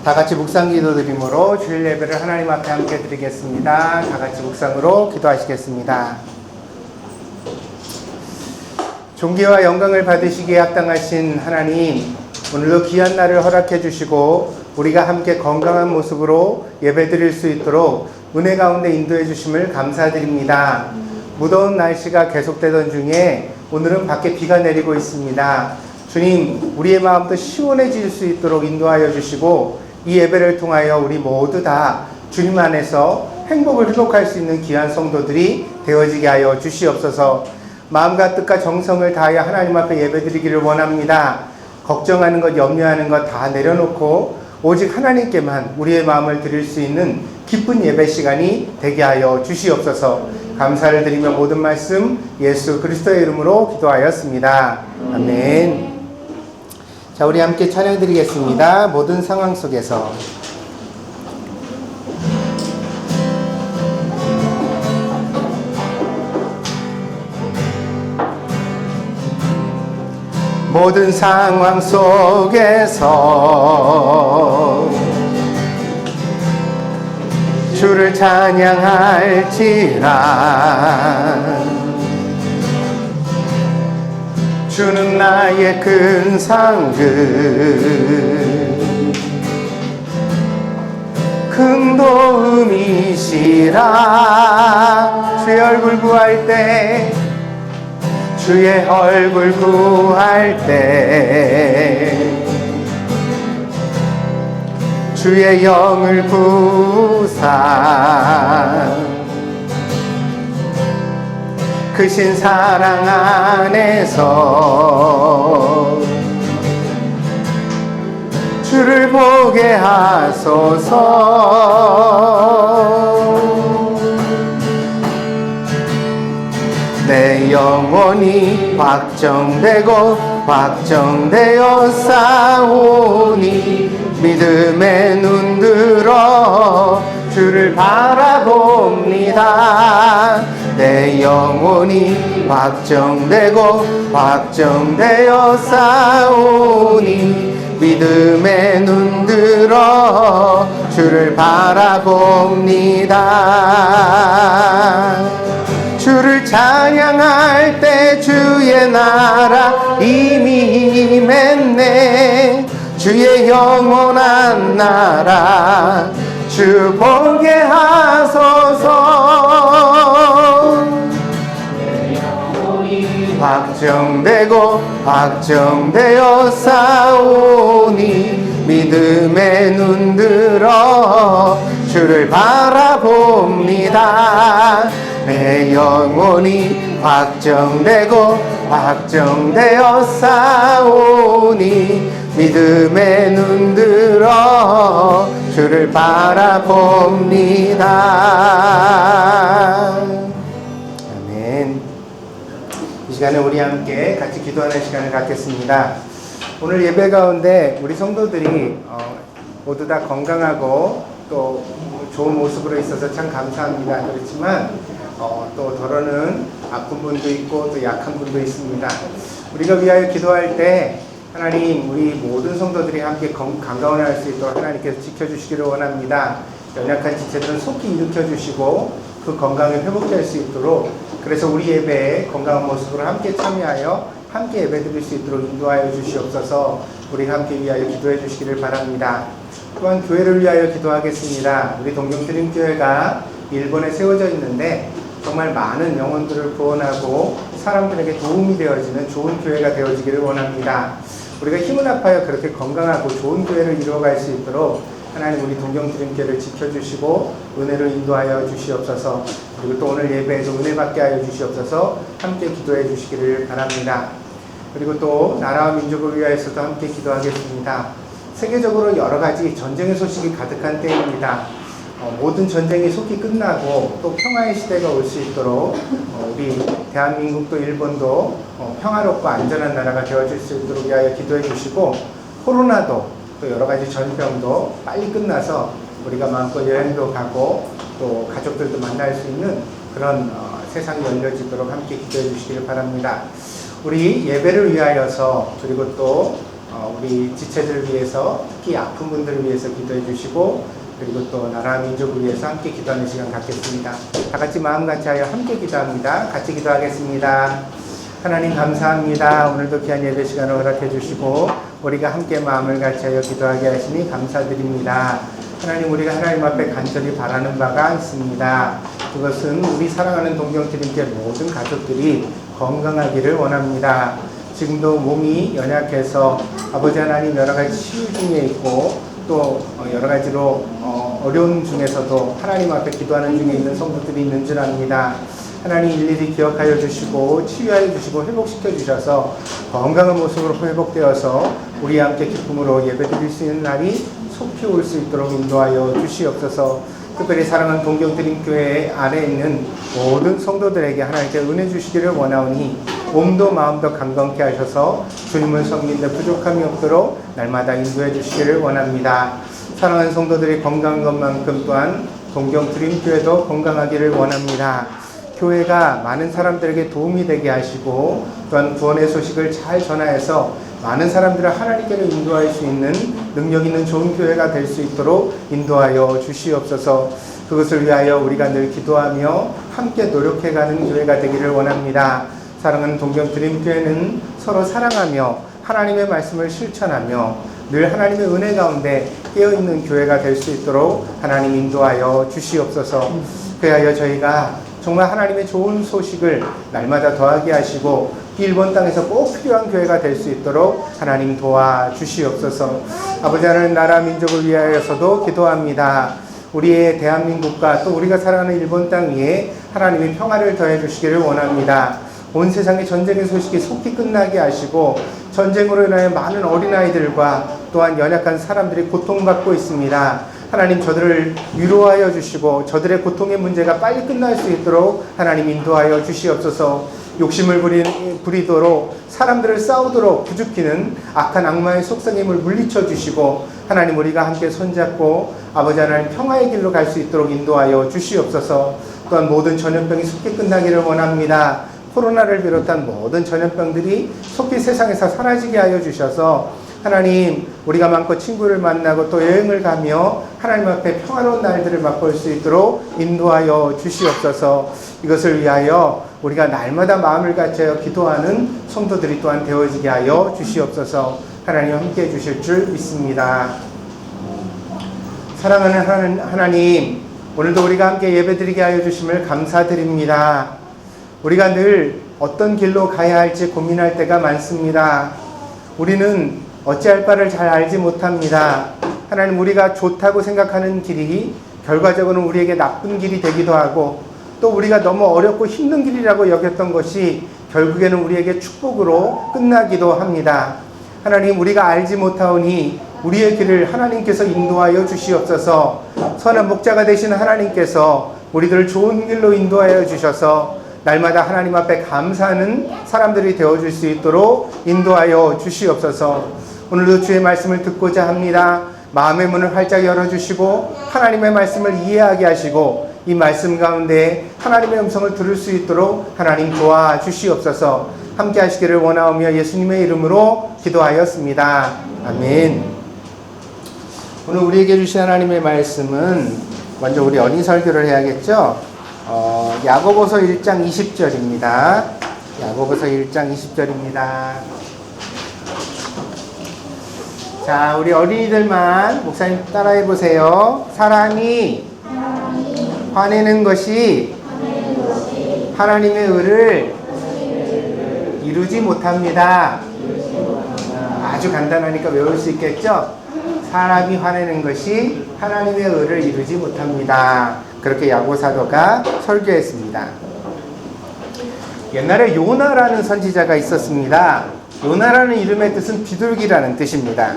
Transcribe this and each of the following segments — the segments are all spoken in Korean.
다 같이 묵상 기도 드림으로 주일 예배를 하나님 앞에 함께 드리겠습니다. 다 같이 묵상으로 기도하시겠습니다. 존귀와 영광을 받으시기에 합당하신 하나님, 오늘도 귀한 날을 허락해 주시고 우리가 함께 건강한 모습으로 예배 드릴 수 있도록 은혜 가운데 인도해 주심을 감사드립니다. 무더운 날씨가 계속되던 중에 오늘은 밖에 비가 내리고 있습니다. 주님, 우리의 마음도 시원해질 수 있도록 인도하여 주시고 이 예배를 통하여 우리 모두 다 주님 안에서 행복을 회복할 수 있는 귀한 성도들이 되어지게 하여 주시옵소서. 마음과 뜻과 정성을 다하여 하나님 앞에 예배드리기를 원합니다. 걱정하는 것, 염려하는 것 다 내려놓고 오직 하나님께만 우리의 마음을 드릴 수 있는 기쁜 예배 시간이 되게 하여 주시옵소서. 감사를 드리며 모든 말씀 예수 그리스도의 이름으로 기도하였습니다. 아멘. 자, 우리 함께 찬양 드리겠습니다. 모든 상황 속에서. 모든 상황 속에서 주를 찬양할지라. 주는 나의 큰 상급, 큰 도움이시라. 주의 얼굴 구할 때, 주의 얼굴 구할 때, 주의 영을 구사 크신 사랑 안에서 주를 보게 하소서. 내 영혼이 확정되어 싸우니 믿음에 눈들어 주를 바라봅니다. 내 영혼이 확정되어 싸우니 믿음에 눈들어 주를 바라봅니다. 주를 찬양할 때 주의 나라 이미 임했네. 주의 영원한 나라 주 보게 하소서. 내 영혼이 확정되어 싸우니 믿음에 눈들어 주를 바라봅니다. 내 영혼이 확정되어 싸우니 믿음에 눈들어 주를 바라봅니다. 아멘. 이 시간에 우리 함께 같이 기도하는 시간을 갖겠습니다. 오늘 예배 가운데 우리 성도들이 모두 다 건강하고 또 좋은 모습으로 있어서 참 감사합니다. 그렇지만 또 더러는 아픈 분도 있고 또 약한 분도 있습니다. 우리가 위하여 기도할 때 하나님, 우리 모든 성도들이 함께 강건할 수 있도록 하나님께서 지켜주시기를 원합니다. 연약한 지체들은 속히 일으켜주시고 그 건강이 회복될 수 있도록, 그래서 우리 예배에 건강한 모습으로 함께 참여하여 함께 예배드릴 수 있도록 인도하여 주시옵소서. 우리 함께 위하여 기도해 주시기를 바랍니다. 또한 교회를 위하여 기도하겠습니다. 우리 동경드림교회가 일본에 세워져 있는데 정말 많은 영혼들을 구원하고 사람들에게 도움이 되어지는 좋은 교회가 되어지기를 원합니다. 우리가 힘을 합하여 그렇게 건강하고 좋은 교회를 이루어갈 수 있도록 하나님, 우리 동경드림교회를 지켜주시고 은혜로 인도하여 주시옵소서. 그리고 또 오늘 예배에도 은혜 받게 하여 주시옵소서. 함께 기도해 주시기를 바랍니다. 그리고 또 나라와 민족을 위하여서도 함께 기도하겠습니다. 세계적으로 여러 가지 전쟁의 소식이 가득한 때입니다. 모든 전쟁이 속히 끝나고 또 평화의 시대가 올 수 있도록 우리 대한민국도 일본도 평화롭고 안전한 나라가 되어질 수 있도록 위하여 기도해 주시고, 코로나도 또 여러 가지 전병도 빨리 끝나서 우리가 마음껏 여행도 가고 또 가족들도 만날 수 있는 그런 세상이 열려지도록 함께 기도해 주시기를 바랍니다. 우리 예배를 위하여서, 그리고 또 우리 지체들을 위해서, 특히 아픈 분들을 위해서 기도해 주시고, 그리고 또 나라 민족을 위해서 함께 기도하는 시간 갖겠습니다. 다 같이 마음 같이 하여 함께 기도합니다. 같이 기도하겠습니다. 하나님 감사합니다. 오늘도 귀한 예배 시간을 허락해 주시고 우리가 함께 마음을 같이 하여 기도하게 하시니 감사드립니다. 하나님, 우리가 하나님 앞에 간절히 바라는 바가 있습니다. 그것은 우리 사랑하는 동정드림교회 모든 가족들이 건강하기를 원합니다. 지금도 몸이 연약해서 아버지 하나님 여러 가지 치유 중에 있고 또 여러 가지로 어려운 중에서도 하나님 앞에 기도하는 중에 있는 성도들이 있는 줄 압니다. 하나님 일일이 기억하여 주시고 치유하여 주시고 회복시켜 주셔서 건강한 모습으로 회복되어서 우리 함께 기쁨으로 예배드릴 수 있는 날이 속히 올 수 있도록 인도하여 주시옵소서. 특별히 사랑하는 동정드림교회 안에 있는 모든 성도들에게 하나님께 은혜 주시기를 원하오니 몸도 마음도 강건케 하셔서 주님을 섬기는 데 부족함이 없도록 날마다 인도해 주시기를 원합니다. 사랑하는 성도들이 건강한 것만큼 또한 동정드림교회도 건강하기를 원합니다. 교회가 많은 사람들에게 도움이 되게 하시고 또한 구원의 소식을 잘 전하여서 많은 사람들을 하나님께로 인도할 수 있는 능력 있는 좋은 교회가 될 수 있도록 인도하여 주시옵소서. 그것을 위하여 우리가 늘 기도하며 함께 노력해가는 교회가 되기를 원합니다. 사랑하는 동정드림교회는 서로 사랑하며 하나님의 말씀을 실천하며 늘 하나님의 은혜 가운데 깨어있는 교회가 될 수 있도록 하나님 인도하여 주시옵소서. 그리하여 저희가 정말 하나님의 좋은 소식을 날마다 더하게 하시고 일본 땅에서 꼭 필요한 교회가 될 수 있도록 하나님 도와주시옵소서. 아버지 하나님, 나라 민족을 위하여서도 기도합니다. 우리의 대한민국과 또 우리가 살아가는 일본 땅 위에 하나님의 평화를 더해 주시기를 원합니다. 온 세상의 전쟁의 소식이 속히 끝나게 하시고 전쟁으로 인하여 많은 어린아이들과 또한 연약한 사람들이 고통받고 있습니다. 하나님, 저들을 위로하여 주시고 저들의 고통의 문제가 빨리 끝날 수 있도록 하나님 인도하여 주시옵소서. 욕심을 부리도록 사람들을 싸우도록 부추기는 악한 악마의 속성임을 물리쳐 주시고 하나님, 우리가 함께 손잡고 아버지 하나님 평화의 길로 갈 수 있도록 인도하여 주시옵소서. 또한 모든 전염병이 속히 끝나기를 원합니다. 코로나를 비롯한 모든 전염병들이 속히 세상에서 사라지게 하여 주셔서 하나님, 우리가 마음껏 친구를 만나고 또 여행을 가며 하나님 앞에 평화로운 날들을 맛볼 수 있도록 인도하여 주시옵소서. 이것을 위하여 우리가 날마다 마음을 같이하여 기도하는 성도들이 또한 되어지게 하여 주시옵소서. 하나님 함께 해 주실 줄 믿습니다. 사랑하는 하나님, 오늘도 우리가 함께 예배드리게 하여 주심을 감사드립니다. 우리가 늘 어떤 길로 가야 할지 고민할 때가 많습니다. 우리는 어찌할 바를 잘 알지 못합니다. 하나님, 우리가 좋다고 생각하는 길이 결과적으로는 우리에게 나쁜 길이 되기도 하고 또 우리가 너무 어렵고 힘든 길이라고 여겼던 것이 결국에는 우리에게 축복으로 끝나기도 합니다. 하나님, 우리가 알지 못하오니 우리의 길을 하나님께서 인도하여 주시옵소서. 선한 목자가 되신 하나님께서 우리들을 좋은 길로 인도하여 주셔서 날마다 하나님 앞에 감사하는 사람들이 되어줄 수 있도록 인도하여 주시옵소서. 오늘도 주의 말씀을 듣고자 합니다. 마음의 문을 활짝 열어주시고 하나님의 말씀을 이해하게 하시고 이 말씀 가운데 하나님의 음성을 들을 수 있도록 하나님 도와주시옵소서. 함께 하시기를 원하오며 예수님의 이름으로 기도하였습니다. 아멘. 오늘 우리에게 주신 하나님의 말씀은 먼저 우리 어린 설교를 해야겠죠. 야고보서 1장 20절입니다. 야고보서 1장 20절입니다. 자, 우리 어린이들만 목사님 따라해 보세요. 사람이 화내는 것이 하나님의 의를 이루지 못합니다. 아주 간단하니까 외울 수 있겠죠? 사람이 화내는 것이 하나님의 의를 이루지 못합니다. 그렇게 야고 사도가 설교했습니다. 옛날에 요나라는 선지자가 있었습니다. 요나라는 이름의 뜻은 비둘기라는 뜻입니다.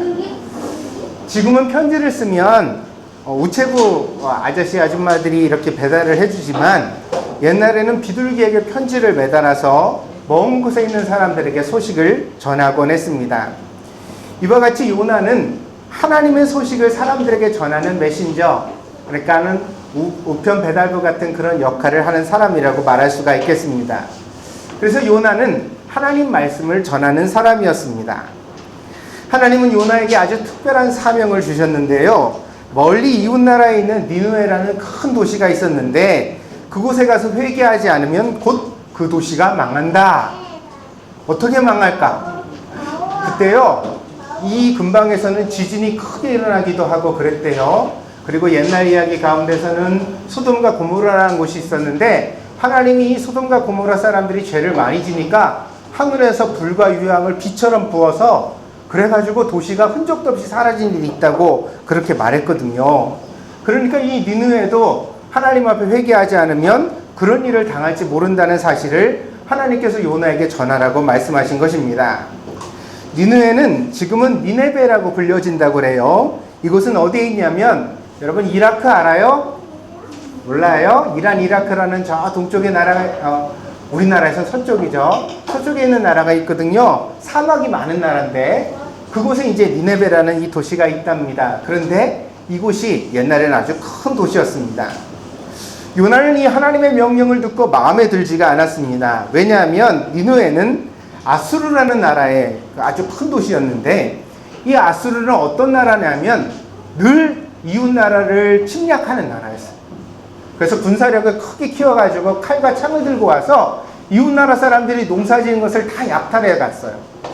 지금은 편지를 쓰면 우체부 아저씨 아줌마들이 이렇게 배달을 해주지만 옛날에는 비둘기에게 편지를 매달아서 먼 곳에 있는 사람들에게 소식을 전하곤 했습니다. 이와 같이 요나는 하나님의 소식을 사람들에게 전하는 메신저, 그러니까는 우편 배달부 같은 그런 역할을 하는 사람이라고 말할 수가 있겠습니다. 그래서 요나는 하나님 말씀을 전하는 사람이었습니다. 하나님은 요나에게 아주 특별한 사명을 주셨는데요. 멀리 이웃나라에 있는 니느웨라는 큰 도시가 있었는데 그곳에 가서 회개하지 않으면 곧 그 도시가 망한다. 어떻게 망할까? 그때요, 이 근방에서는 지진이 크게 일어나기도 하고 그랬대요. 그리고 옛날 이야기 가운데서는 소돔과 고모라라는 곳이 있었는데 하나님이 이 소돔과 고모라 사람들이 죄를 많이 지니까 하늘에서 불과 유황을 비처럼 부어서 그래가지고 도시가 흔적도 없이 사라진 일이 있다고 그렇게 말했거든요. 그러니까 이 니느웨도 하나님 앞에 회개하지 않으면 그런 일을 당할지 모른다는 사실을 하나님께서 요나에게 전하라고 말씀하신 것입니다. 니느웨는 지금은 니네베라고 불려진다고 그래요. 이곳은 어디에 있냐면 여러분 이라크 알아요? 몰라요? 이란 이라크라는 저 동쪽의 나라가 우리나라에서 서쪽이죠. 서쪽에 있는 나라가 있거든요. 사막이 많은 나라인데 그곳에 이제 니네베라는 이 도시가 있답니다. 그런데 이곳이 옛날에는 아주 큰 도시였습니다. 요나는 이 하나님의 명령을 듣고 마음에 들지가 않았습니다. 왜냐하면 니느웨는 아수르라는 나라의 아주 큰 도시였는데 이 아수르는 어떤 나라냐면 늘 이웃 나라를 침략하는 나라였어요. 그래서 군사력을 크게 키워가지고 칼과 창을 들고 와서 이웃 나라 사람들이 농사 지은 것을 다 약탈해 갔어요.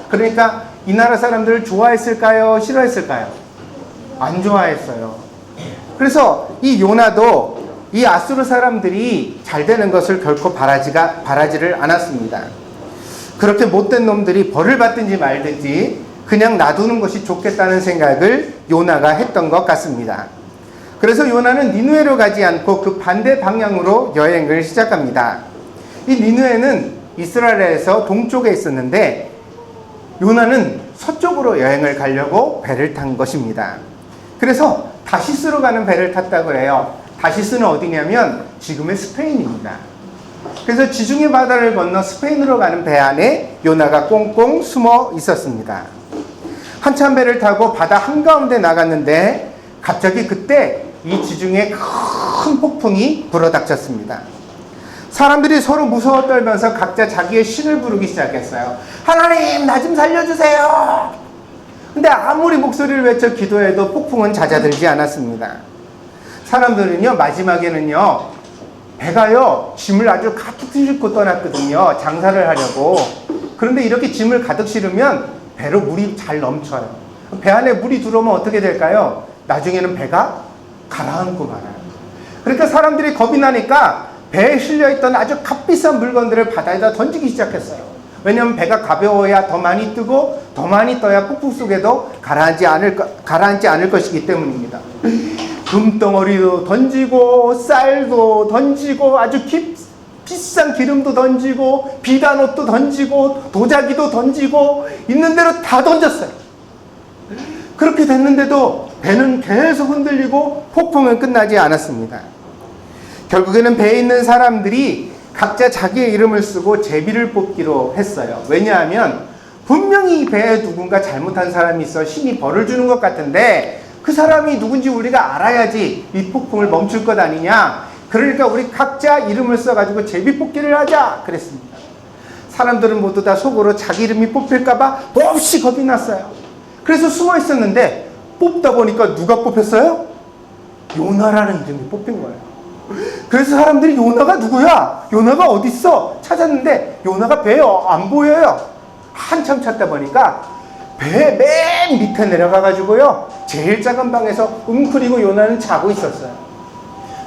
그러니까 이 나라 사람들을 좋아했을까요? 싫어했을까요? 안 좋아했어요. 그래서 이 요나도 이 아수르 사람들이 잘 되는 것을 결코 바라지를 않았습니다. 그렇게 못된 놈들이 벌을 받든지 말든지 그냥 놔두는 것이 좋겠다는 생각을 요나가 했던 것 같습니다. 그래서 요나는 니느웨로 가지 않고 그 반대 방향으로 여행을 시작합니다. 이 니느웨는 이스라엘에서 동쪽에 있었는데 요나는 서쪽으로 여행을 가려고 배를 탄 것입니다. 그래서 다시스로 가는 배를 탔다고 해요. 다시스는 어디냐면 지금의 스페인입니다. 그래서 지중해 바다를 건너 스페인으로 가는 배 안에 요나가 꽁꽁 숨어 있었습니다. 한참 배를 타고 바다 한가운데 나갔는데 갑자기 그때 이 지중해 큰 폭풍이 불어닥쳤습니다. 사람들이 서로 무서워 떨면서 각자 자기의 신을 부르기 시작했어요. 하나님, 나 좀 살려주세요. 근데 아무리 목소리를 외쳐 기도해도 폭풍은 잦아들지 않았습니다. 사람들은요, 마지막에는요, 배가요, 짐을 아주 가득 싣고 떠났거든요. 장사를 하려고. 그런데 이렇게 짐을 가득 실으면 배로 물이 잘 넘쳐요. 배 안에 물이 들어오면 어떻게 될까요? 나중에는 배가 가라앉고 말아요. 그러니까 사람들이 겁이 나니까 배에 실려있던 아주 값비싼 물건들을 바다에다 던지기 시작했어요. 왜냐하면 배가 가벼워야 더 많이 뜨고 더 많이 떠야 폭풍 속에도 가라앉지 않을 것이기 때문입니다. 금덩어리도 던지고 쌀도 던지고 아주 비싼 기름도 던지고 비단 옷도 던지고 도자기도 던지고 있는 대로 다 던졌어요. 그렇게 됐는데도 배는 계속 흔들리고 폭풍은 끝나지 않았습니다. 결국에는 배에 있는 사람들이 각자 자기의 이름을 쓰고 제비를 뽑기로 했어요. 왜냐하면 분명히 이 배에 누군가 잘못한 사람이 있어 신이 벌을 주는 것 같은데 그 사람이 누군지 우리가 알아야지 이 폭풍을 멈출 것 아니냐. 그러니까 우리 각자 이름을 써가지고 제비 뽑기를 하자 그랬습니다. 사람들은 모두 다 속으로 자기 이름이 뽑힐까봐 몹시 겁이 났어요. 그래서 숨어 있었는데 뽑다 보니까 누가 뽑혔어요? 요나라는 이름이 뽑힌 거예요. 그래서 사람들이 요나가 누구야? 요나가 어딨어? 찾았는데 요나가 배에 안 보여요. 한참 찾다 보니까 배 맨 밑에 내려가가지고요 제일 작은 방에서 웅크리고 요나는 자고 있었어요.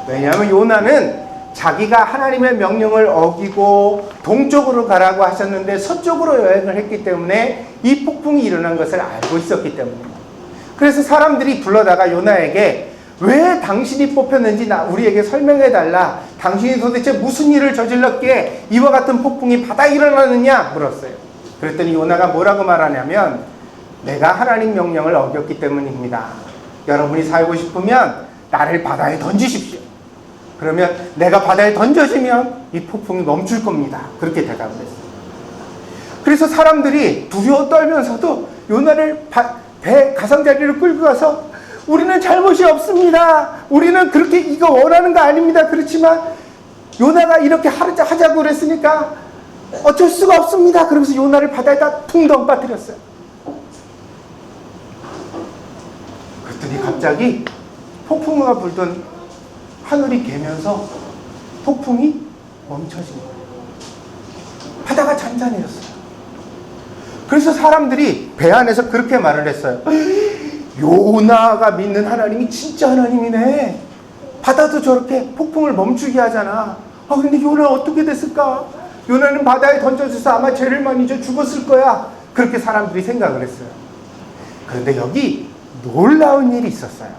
왜냐하면 요나는 자기가 하나님의 명령을 어기고 동쪽으로 가라고 하셨는데 서쪽으로 여행을 했기 때문에 이 폭풍이 일어난 것을 알고 있었기 때문입니다. 그래서 사람들이 불러다가 요나에게 왜 당신이 뽑혔는지 우리에게 설명해달라. 당신이 도대체 무슨 일을 저질렀기에 이와 같은 폭풍이 바다에 일어나느냐 물었어요. 그랬더니 요나가 뭐라고 말하냐면 내가 하나님 명령을 어겼기 때문입니다. 여러분이 살고 싶으면 나를 바다에 던지십시오. 그러면 내가 바다에 던져지면 이 폭풍이 멈출 겁니다. 그렇게 대답을 했어요. 그래서 사람들이 두려워 떨면서도 요나를 배 가상자리로 끌고 가서 우리는 잘못이 없습니다. 우리는 그렇게 이거 원하는 거 아닙니다. 그렇지만 요나가 이렇게 하자고 그랬으니까 어쩔 수가 없습니다. 그러면서 요나를 바다에다 퉁덩 빠뜨렸어요. 갑자기 폭풍우가 불던 하늘이 개면서 폭풍이 멈춰진 거예요. 바다가 잔잔해졌어요. 그래서 사람들이 배 안에서 그렇게 말을 했어요. 요나가 믿는 하나님이 진짜 하나님이네. 바다도 저렇게 폭풍을 멈추게 하잖아. 근데 요나 어떻게 됐을까? 요나는 바다에 던져져서 아마 죄를 많이 져 죽었을 거야. 그렇게 사람들이 생각을 했어요. 그런데 여기 놀라운 일이 있었어요.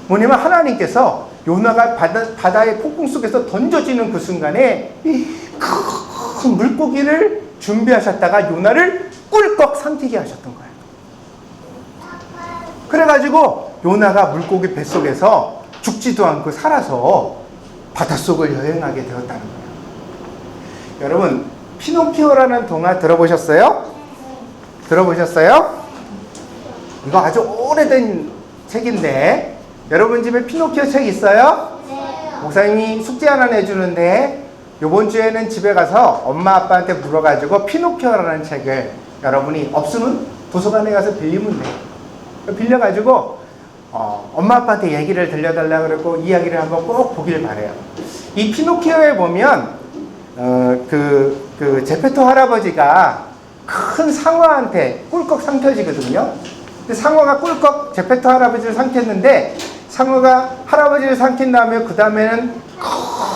뭐냐면 하나님께서 요나가 바다의 폭풍 속에서 던져지는 그 순간에 큰 물고기를 준비하셨다가 요나를 꿀꺽 삼키게 하셨던 거예요. 그래가지고 요나가 물고기 뱃속에서 죽지도 않고 살아서 바닷속을 여행하게 되었다는 거예요. 여러분, 피노키오라는 동화 들어보셨어요? 들어보셨어요? 이거 아주 오래된 책인데 여러분 집에 피노키오 책 있어요? 네. 목사님이 숙제 하나 내주는데 요번 주에는 집에 가서 엄마 아빠한테 물어가지고 피노키오라는 책을 여러분이 없으면 도서관에 가서 빌리면 돼요. 빌려가지고 엄마 아빠한테 얘기를 들려달라 그러고 이야기를 한번 꼭 보길 바래요. 이 피노키오에 보면 그 제페토 할아버지가 큰 상어한테 꿀꺽 삼켜지거든요. 근데 상어가 꿀꺽 제페토 할아버지를 삼켰는데 상어가 할아버지를 삼킨 다음에 그 다음에는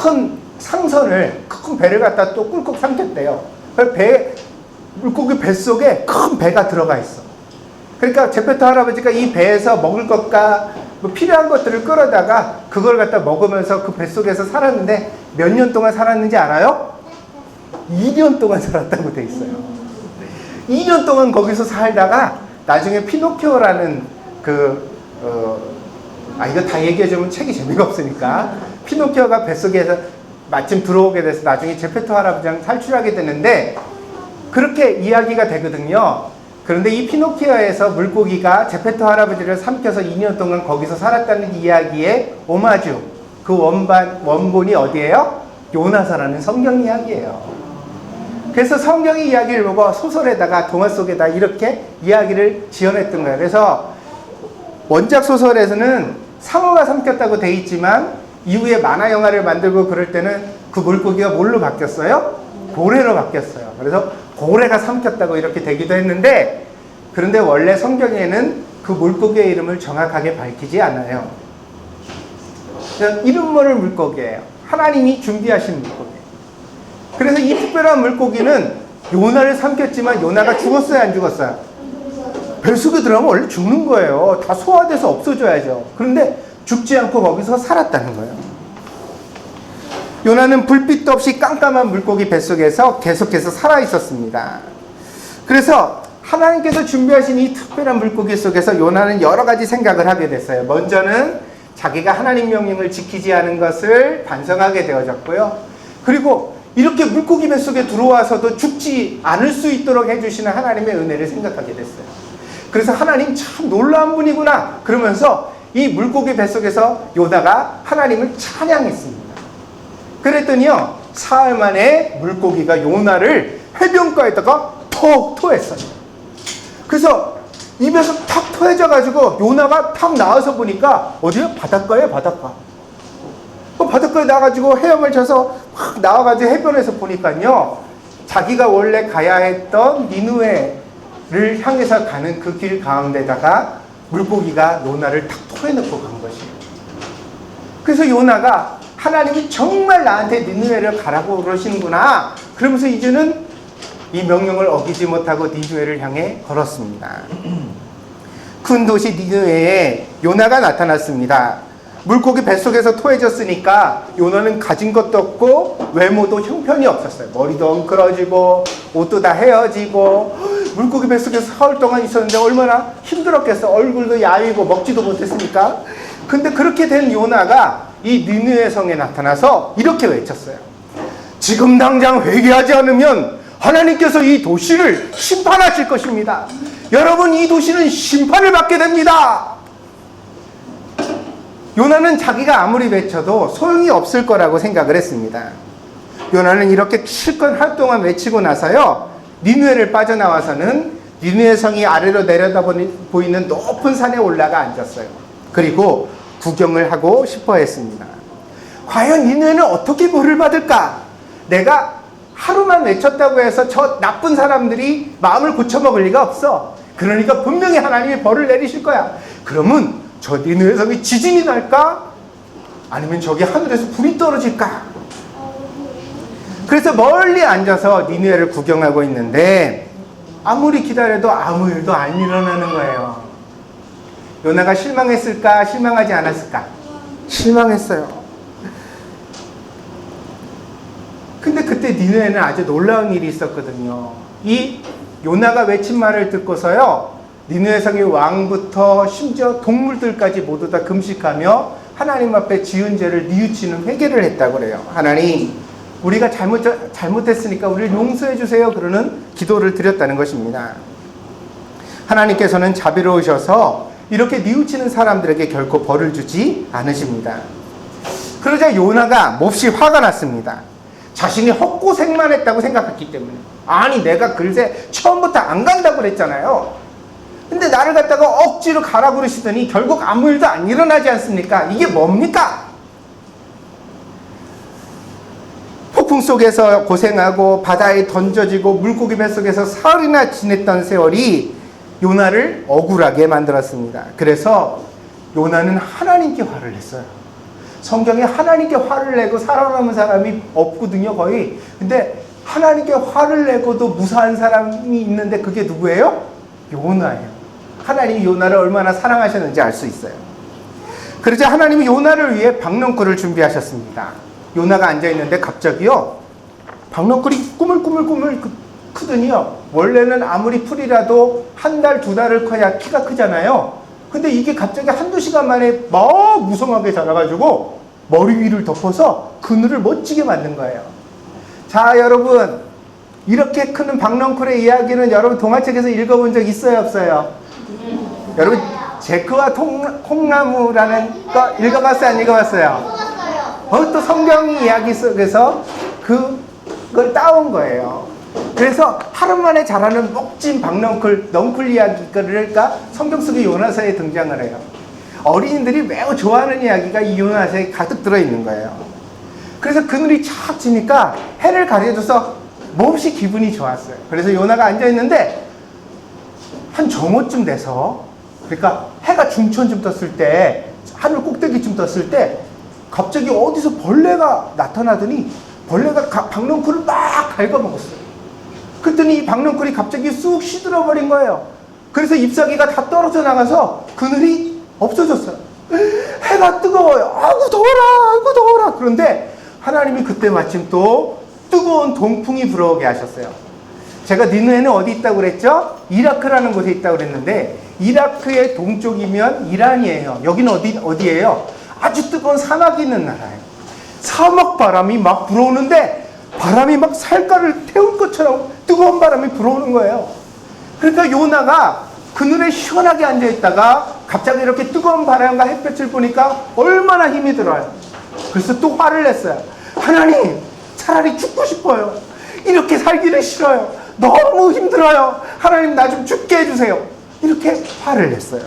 큰 상선을 큰 배를 갖다 또 꿀꺽 삼켰대요. 물고기 뱃속에 큰 배가 들어가 있어. 그러니까 제페토 할아버지가 이 배에서 먹을 것과 뭐 필요한 것들을 끌어다가 그걸 갖다 먹으면서 그 뱃속에서 살았는데 몇 년 동안 살았는지 알아요? 2년 동안 살았다고 돼 있어요. 2년 동안 거기서 살다가 나중에 피노키오라는 이거 다 얘기해주면 책이 재미가 없으니까 피노키오가 뱃속에서 마침 들어오게 돼서 나중에 제페토 할아버지랑 탈출하게 되는데 그렇게 이야기가 되거든요. 그런데 이 피노키오에서 물고기가 제페토 할아버지를 삼켜서 2년 동안 거기서 살았다는 이야기의 오마주, 그 원본이 어디예요? 요나서라는 성경 이야기예요. 그래서 성경의 이야기를 보고 소설에다가 동화 속에다 이렇게 이야기를 지어냈던 거예요. 그래서 원작 소설에서는 상어가 삼켰다고 돼 있지만 이후에 만화 영화를 만들고 그럴 때는 그 물고기가 뭘로 바뀌었어요? 고래로 바뀌었어요. 그래서 고래가 삼켰다고 이렇게 되기도 했는데 그런데 원래 성경에는 그 물고기의 이름을 정확하게 밝히지 않아요. 이름 모를 물고기예요. 하나님이 준비하신 물고기. 그래서 이 특별한 물고기는 요나를 삼켰지만 요나가 죽었어요, 안 죽었어요? 뱃속에 들어가면 원래 죽는 거예요. 다 소화돼서 없어져야죠. 그런데 죽지 않고 거기서 살았다는 거예요. 요나는 불빛도 없이 깜깜한 물고기 뱃속에서 계속해서 살아 있었습니다. 그래서 하나님께서 준비하신 이 특별한 물고기 속에서 요나는 여러 가지 생각을 하게 됐어요. 먼저는 자기가 하나님 명령을 지키지 않은 것을 반성하게 되어졌고요. 그리고 이렇게 물고기 뱃속에 들어와서도 죽지 않을 수 있도록 해주시는 하나님의 은혜를 생각하게 됐어요. 그래서 하나님 참 놀라운 분이구나 그러면서 이 물고기 뱃속에서 요나가 하나님을 찬양했습니다. 그랬더니요, 사흘 만에 물고기가 요나를 해변가에다가 턱 토했어요. 그래서 입에서 탁 토해져가지고 요나가 탁 나와서 보니까 어디요? 바닷가에 바닷가. 바닷가에 나와가지고 헤엄을 쳐서 확 나와가지고 해변에서 보니까요, 자기가 원래 가야 했던 니느웨를 향해서 가는 그 길 가운데다가 물고기가 요나를 탁 토해놓고 간 것이에요. 그래서 요나가 하나님이 정말 나한테 니느웨를 가라고 그러시는구나 그러면서 이제는 이 명령을 어기지 못하고 니느웨를 향해 걸었습니다. 큰 도시 니느웨에 요나가 나타났습니다. 물고기 뱃속에서 토해졌으니까 요나는 가진 것도 없고 외모도 형편이 없었어요. 머리도 엉클어지고 옷도 다 헤어지고 물고기 뱃속에서 사흘 동안 있었는데 얼마나 힘들었겠어. 얼굴도 야위고 먹지도 못했으니까. 근데 그렇게 된 요나가 이 니느웨 성에 나타나서 이렇게 외쳤어요. 지금 당장 회개하지 않으면 하나님께서 이 도시를 심판하실 것입니다. 여러분, 이 도시는 심판을 받게 됩니다. 요나는 자기가 아무리 외쳐도 소용이 없을 거라고 생각을 했습니다. 요나는 이렇게 실컷 할 동안 외치고 나서요, 니느웨를 빠져나와서는 니느웨 성이 아래로 내려다 보이는 높은 산에 올라가 앉았어요. 그리고 구경을 하고 싶어 했습니다. 과연 니느웨는 어떻게 벌을 받을까? 내가 하루만 외쳤다고 해서 저 나쁜 사람들이 마음을 고쳐먹을 리가 없어. 그러니까 분명히 하나님이 벌을 내리실 거야. 그러면 저 니느웨 성이 지진이 날까? 아니면 저기 하늘에서 불이 떨어질까? 그래서 멀리 앉아서 니느웨를 구경하고 있는데 아무리 기다려도 아무 일도 안 일어나는 거예요. 요나가 실망했을까? 실망하지 않았을까? 실망했어요. 근데 그때 니느웨는 아주 놀라운 일이 있었거든요. 이 요나가 외친 말을 듣고서요, 니느웨 성의 왕부터 심지어 동물들까지 모두 다 금식하며 하나님 앞에 지은 죄를 뉘우치는 회개를 했다고 그래요. 하나님, 우리가 잘못했으니까 우리를 용서해 주세요. 그러는 기도를 드렸다는 것입니다. 하나님께서는 자비로우셔서 이렇게 뉘우치는 사람들에게 결코 벌을 주지 않으십니다. 그러자 요나가 몹시 화가 났습니다. 자신이 헛고생만 했다고 생각했기 때문에. 아니, 내가 글쎄 처음부터 안 간다고 그랬잖아요. 근데 나를 갖다가 억지로 가라고 그러시더니 결국 아무 일도 안 일어나지 않습니까? 이게 뭡니까? 폭풍 속에서 고생하고 바다에 던져지고 물고기 뱃속에서 사흘이나 지냈던 세월이 요나를 억울하게 만들었습니다. 그래서 요나는 하나님께 화를 냈어요. 성경에 하나님께 화를 내고 살아남은 사람이 없거든요, 거의. 근데 하나님께 화를 내고도 무사한 사람이 있는데 그게 누구예요? 요나예요. 하나님이 요나를 얼마나 사랑하셨는지 알 수 있어요. 그러자 하나님이 요나를 위해 박넝쿨을 준비하셨습니다. 요나가 앉아있는데 갑자기요, 박넝쿨이 꾸물꾸물 크더니요, 원래는 아무리 풀이라도 한 달, 두 달을 커야 키가 크잖아요. 근데 이게 갑자기 한두 시간 만에 막 무성하게 자라가지고 머리 위를 덮어서 그늘을 멋지게 만든 거예요. 자, 여러분, 이렇게 크는 박넝쿨의 이야기는 여러분 동화책에서 읽어본 적 있어요, 없어요? 여러분, 제크와 콩나무라는 거 읽어봤어요, 안 읽어봤어요? 또 성경 이야기 속에서 그걸 따온 거예요. 그래서 하루 만에 자라는 멋진 박넝쿨, 넝쿨 이야기가 성경 속의 요나서에 등장을 해요. 어린이들이 매우 좋아하는 이야기가 이 요나서에 가득 들어있는 거예요. 그래서 그늘이 착 지니까 해를 가려줘서 몹시 기분이 좋았어요. 그래서 요나가 앉아있는데 한 정오쯤 돼서, 그러니까 해가 중천쯤 떴을 때, 하늘 꼭대기쯤 떴을 때 갑자기 어디서 벌레가 나타나더니 벌레가 박넝쿨을 막 갉아먹었어요. 그랬더니 이 박넝쿨이 갑자기 쑥 시들어 버린 거예요. 그래서 잎사귀가 다 떨어져 나가서 그늘이 없어졌어요. 해가 뜨거워요. 아이고 더워라, 아이고 더워라. 그런데 하나님이 그때 마침 또 뜨거운 동풍이 불어오게 하셨어요. 제가 니느웨는 어디 있다고 그랬죠? 이라크라는 곳에 있다고 그랬는데, 이라크의 동쪽이면 이란이에요. 여기는 어디예요? 아주 뜨거운 사막이 있는 나라예요. 사막 바람이 막 불어오는데 바람이 막 살갗을 태울 것처럼 뜨거운 바람이 불어오는 거예요. 그러니까 요나가 그늘에 시원하게 앉아있다가 갑자기 이렇게 뜨거운 바람과 햇볕을 보니까 얼마나 힘이 들어요. 그래서 또 화를 냈어요. 하나님, 차라리 죽고 싶어요. 이렇게 살기는 싫어요. 너무 힘들어요. 하나님, 나 좀 죽게 해주세요. 이렇게 화를 냈어요.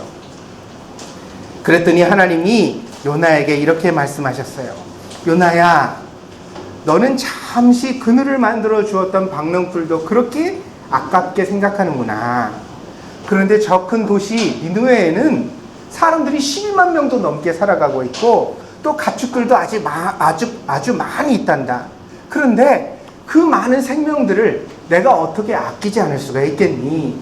그랬더니 하나님이 요나에게 이렇게 말씀하셨어요. 요나야, 너는 잠시 그늘을 만들어 주었던 박넝쿨도 그렇게 아깝게 생각하는구나. 그런데 저 큰 도시 니느웨에는 사람들이 12만 명도 넘게 살아가고 있고 또 가축들도 아주 많이 있단다. 그런데 그 많은 생명들을 내가 어떻게 아끼지 않을 수가 있겠니?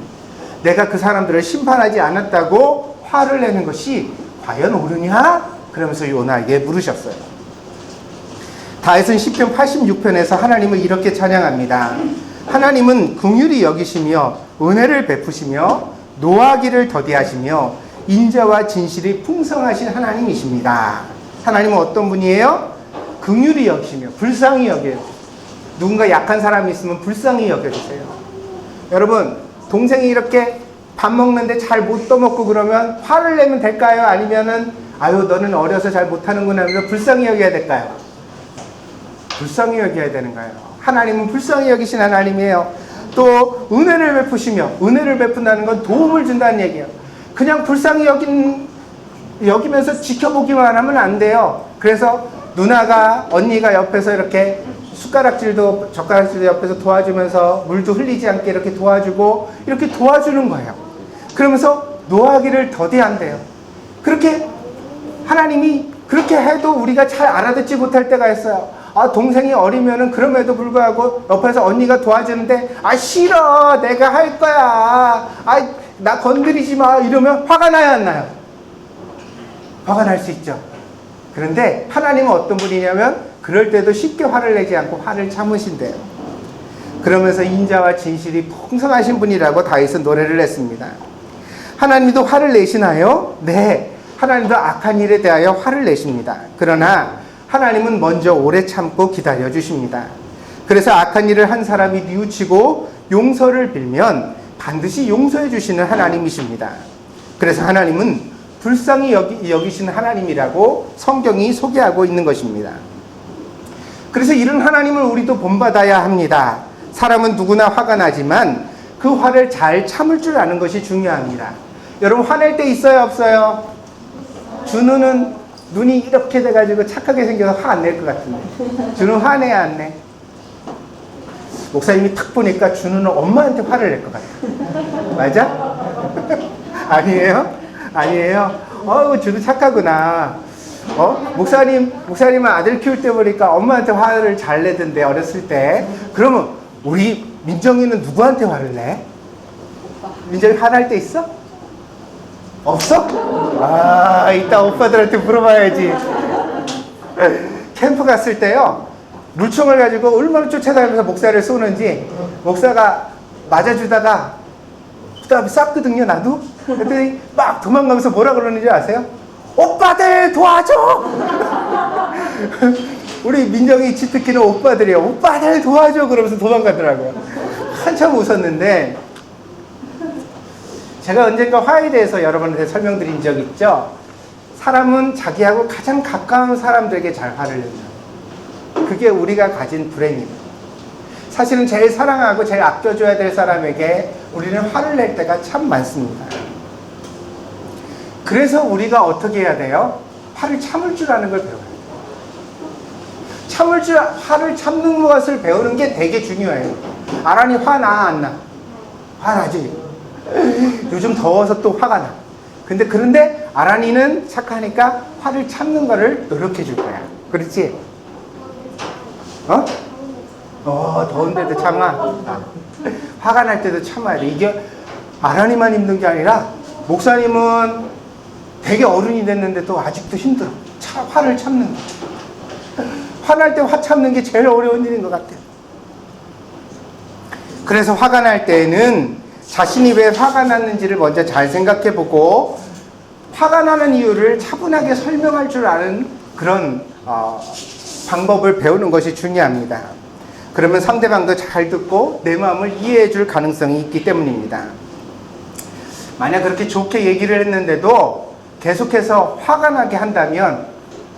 내가 그 사람들을 심판하지 않았다고 화를 내는 것이 과연 옳으냐? 그러면서 요나에게 물으셨어요. 다윗은 시편 86편에서 하나님을 이렇게 찬양합니다. 하나님은 긍휼히 여기시며 은혜를 베푸시며 노하기를 더디하시며 인자와 진실이 풍성하신 하나님이십니다. 하나님은 어떤 분이에요? 긍휼히 여기시며 불쌍히 여겨주세요. 누군가 약한 사람이 있으면 불쌍히 여겨주세요. 여러분, 동생이 이렇게 밥 먹는데 잘 못 떠먹고 그러면 화를 내면 될까요? 아니면은 아유 너는 어려서 잘 못하는구나 하면서 불쌍히 여겨야 될까요? 불쌍히 여겨야 되는 거예요. 하나님은 불쌍히 여기신 하나님이에요. 또 은혜를 베푸시며, 은혜를 베푼다는 건 도움을 준다는 얘기예요. 그냥 불쌍히 여기면서 지켜보기만 하면 안 돼요. 그래서 누나가, 언니가 옆에서 이렇게 숟가락질도 젓가락질도 옆에서 도와주면서 물도 흘리지 않게 이렇게 도와주고, 이렇게 도와주는 거예요. 그러면서 노하기를 더디한대요. 그렇게 하나님이 그렇게 해도 우리가 잘 알아듣지 못할 때가 있어요. 아, 동생이 어리면은 그럼에도 불구하고 옆에서 언니가 도와주는데, 아, 싫어, 내가 할 거야, 아, 나 건드리지 마, 이러면 화가 나요, 안 나요? 화가 날 수 있죠. 그런데 하나님은 어떤 분이냐면 그럴 때도 쉽게 화를 내지 않고 화를 참으신대요. 그러면서 인자와 진실이 풍성하신 분이라고 다윗은 노래를 했습니다. 하나님도 화를 내시나요? 네, 하나님도 악한 일에 대하여 화를 내십니다. 그러나 하나님은 먼저 오래 참고 기다려 주십니다. 그래서 악한 일을 한 사람이 뉘우치고 용서를 빌면 반드시 용서해 주시는 하나님이십니다. 그래서 하나님은 불쌍히 여기시는 하나님이라고 성경이 소개하고 있는 것입니다. 그래서 이런 하나님을 우리도 본받아야 합니다. 사람은 누구나 화가 나지만 그 화를 잘 참을 줄 아는 것이 중요합니다. 여러분, 화낼 때 있어요, 없어요? 준우는 눈이 이렇게 돼가지고 착하게 생겨서 화 안 낼 것 같은데, 준우 화내야 안 내? 목사님이 탁 보니까 준우는 엄마한테 화를 낼 것 같아. 맞아? 아니에요? 아니에요? 준우 착하구나. 목사님은 아들 키울 때 보니까 엄마한테 화를 잘 내던데, 어렸을 때. 그러면 우리 민정이는 누구한테 화를 내? 민정이 화날 때 있어? 없어? 아, 이따 오빠들한테 물어봐야지. 캠프 갔을 때요, 물총을 가지고 얼마나 쫓아다니면서 목사를 쏘는지, 목사가 맞아주다가 그다음에 쐈거든요, 나도. 그랬더니 막 도망가면서 뭐라 그러는지 아세요? 오빠들 도와줘! 우리 민정이 치트키는 오빠들이에요. 오빠들 도와줘! 그러면서 도망가더라고요. 한참 웃었는데, 제가 언젠가 화에 대해서 여러분한테 설명드린 적 있죠? 사람은 자기하고 가장 가까운 사람들에게 잘 화를 낸다. 그게 우리가 가진 불행입니다. 사실은 제일 사랑하고 제일 아껴줘야 될 사람에게 우리는 화를 낼 때가 참 많습니다. 그래서 우리가 어떻게 해야 돼요? 화를 참을 줄 아는 걸 배워야 돼요. 화를 참는 것을 배우는 게 되게 중요해요. 아란이 화나 안 나? 화나지. 요즘 더워서 또 화가 나. 그런데 아란이는 착하니까 화를 참는 거를 노력해 줄 거야. 그렇지? 더운데도 참아. 화가 날 때도 참아야 돼. 이게 아란이만 힘든 게 아니라 목사님은 되게 어른이 됐는데도 아직도 힘들어. 화를 참는 거. 화날 때 화 참는 게 제일 어려운 일인 것 같아요. 그래서 화가 날 때는 자신이 왜 화가 났는지를 먼저 잘 생각해보고 화가 나는 이유를 차분하게 설명할 줄 아는 그런 방법을 배우는 것이 중요합니다. 그러면 상대방도 잘 듣고 내 마음을 이해해 줄 가능성이 있기 때문입니다. 만약 그렇게 좋게 얘기를 했는데도 계속해서 화가 나게 한다면,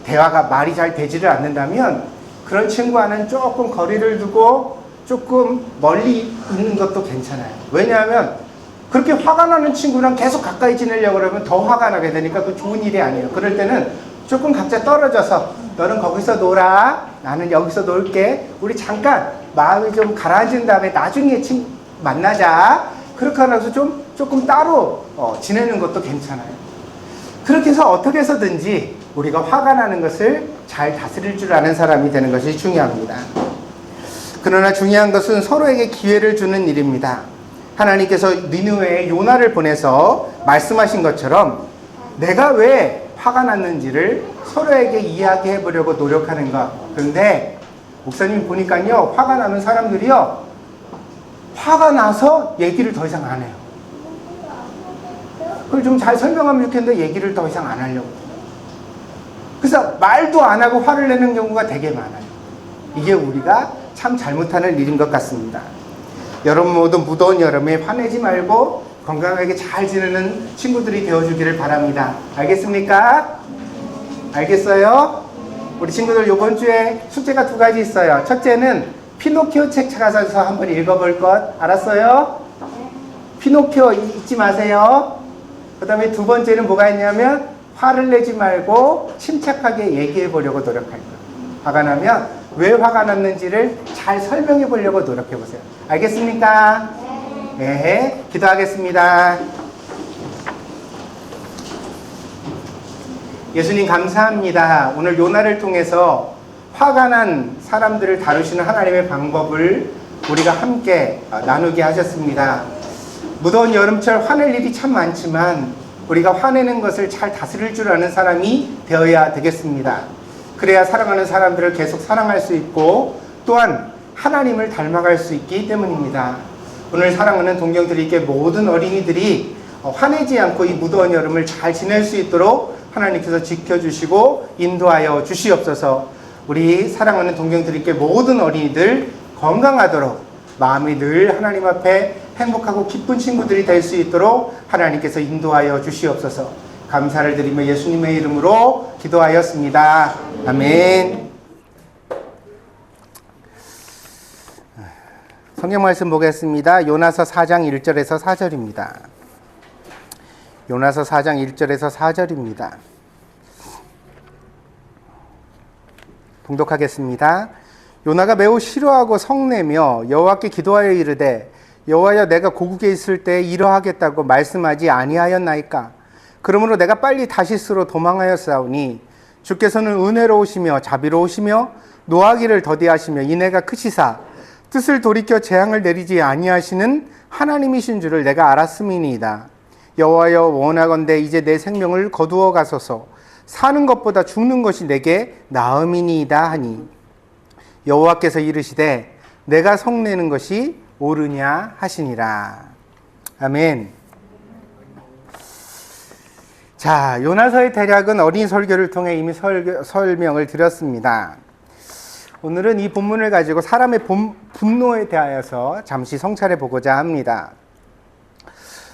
대화가 말이 잘 되지를 않는다면 그런 친구와는 조금 거리를 두고 조금 멀리 있는 것도 괜찮아요. 왜냐하면 그렇게 화가 나는 친구랑 계속 가까이 지내려고 그러면 더 화가 나게 되니까 그 좋은 일이 아니에요. 그럴 때는 조금 각자 떨어져서 너는 거기서 놀아, 나는 여기서 놀게, 우리 잠깐 마음이 좀 가라앉은 다음에 나중에 만나자, 그렇게 하면서 조금 따로 지내는 것도 괜찮아요. 그렇게 해서 어떻게 해서든지 우리가 화가 나는 것을 잘 다스릴 줄 아는 사람이 되는 것이 중요합니다. 그러나 중요한 것은 서로에게 기회를 주는 일입니다. 하나님께서 니느웨에 요나를 보내서 말씀하신 것처럼 내가 왜 화가 났는지를 서로에게 이야기해 보려고 노력하는가. 그런데 목사님 보니까요, 화가 나는 사람들이요, 화가 나서 얘기를 더 이상 안 해요. 그걸 좀 잘 설명하면 좋겠는데 얘기를 더 이상 안 하려고. 그래서 말도 안 하고 화를 내는 경우가 되게 많아요. 이게 우리가 참 잘못하는 일인 것 같습니다. 여러분 모두 무더운 여름에 화내지 말고 건강하게 잘 지내는 친구들이 되어주기를 바랍니다. 알겠습니까? 알겠어요? 우리 친구들 이번 주에 숙제가 2가지 있어요. 첫째는 피노키오 책 찾아서 한번 읽어볼 것. 알았어요? 피노키오 잊지 마세요. 그 다음에 두 번째는 뭐가 있냐면 화를 내지 말고 침착하게 얘기해 보려고 노력할 거예요. 화가 나면 왜 화가 났는지를 잘 설명해 보려고 노력해 보세요. 알겠습니까? 네. 기도하겠습니다. 예수님 감사합니다. 오늘 요나를 통해서 화가 난 사람들을 다루시는 하나님의 방법을 우리가 함께 나누게 하셨습니다. 무더운 여름철 화낼 일이 참 많지만 우리가 화내는 것을 잘 다스릴 줄 아는 사람이 되어야 되겠습니다. 그래야 사랑하는 사람들을 계속 사랑할 수 있고 또한 하나님을 닮아갈 수 있기 때문입니다. 오늘 사랑하는 동경들에게 모든 어린이들이 화내지 않고 이 무더운 여름을 잘 지낼 수 있도록 하나님께서 지켜주시고 인도하여 주시옵소서. 우리 사랑하는 동경들에게 모든 어린이들 건강하도록 마음이 늘 하나님 앞에 행복하고 기쁜 친구들이 될 수 있도록 하나님께서 인도하여 주시옵소서. 감사를 드리며 예수님의 이름으로 기도하였습니다. 아멘. 성경 말씀 보겠습니다. 요나서 4장 1절에서 4절입니다. 요나서 4장 1절에서 4절입니다. 봉독하겠습니다. 요나가 매우 싫어하고 성내며 여호와께 기도하여 이르되 여호와여 내가 고국에 있을 때 이러하겠다고 말씀하지 아니하였나이까. 그러므로 내가 빨리 다시스로 도망하였사오니 주께서는 은혜로우시며 자비로우시며 노하기를 더디하시며 인애가 크시사 뜻을 돌이켜 재앙을 내리지 아니하시는 하나님이신 줄을 내가 알았음이니이다. 여호와여 원하건대 이제 내 생명을 거두어 가소서. 사는 것보다 죽는 것이 내게 나음이니이다 하니 여호와께서 이르시되 내가 성내는 것이 옳으냐 하시니라. 아멘. 자, 요나서의 대략은 어린 설교를 통해 이미 설명을 드렸습니다. 오늘은 이 본문을 가지고 사람의 분노에 대하여서 잠시 성찰해 보고자 합니다.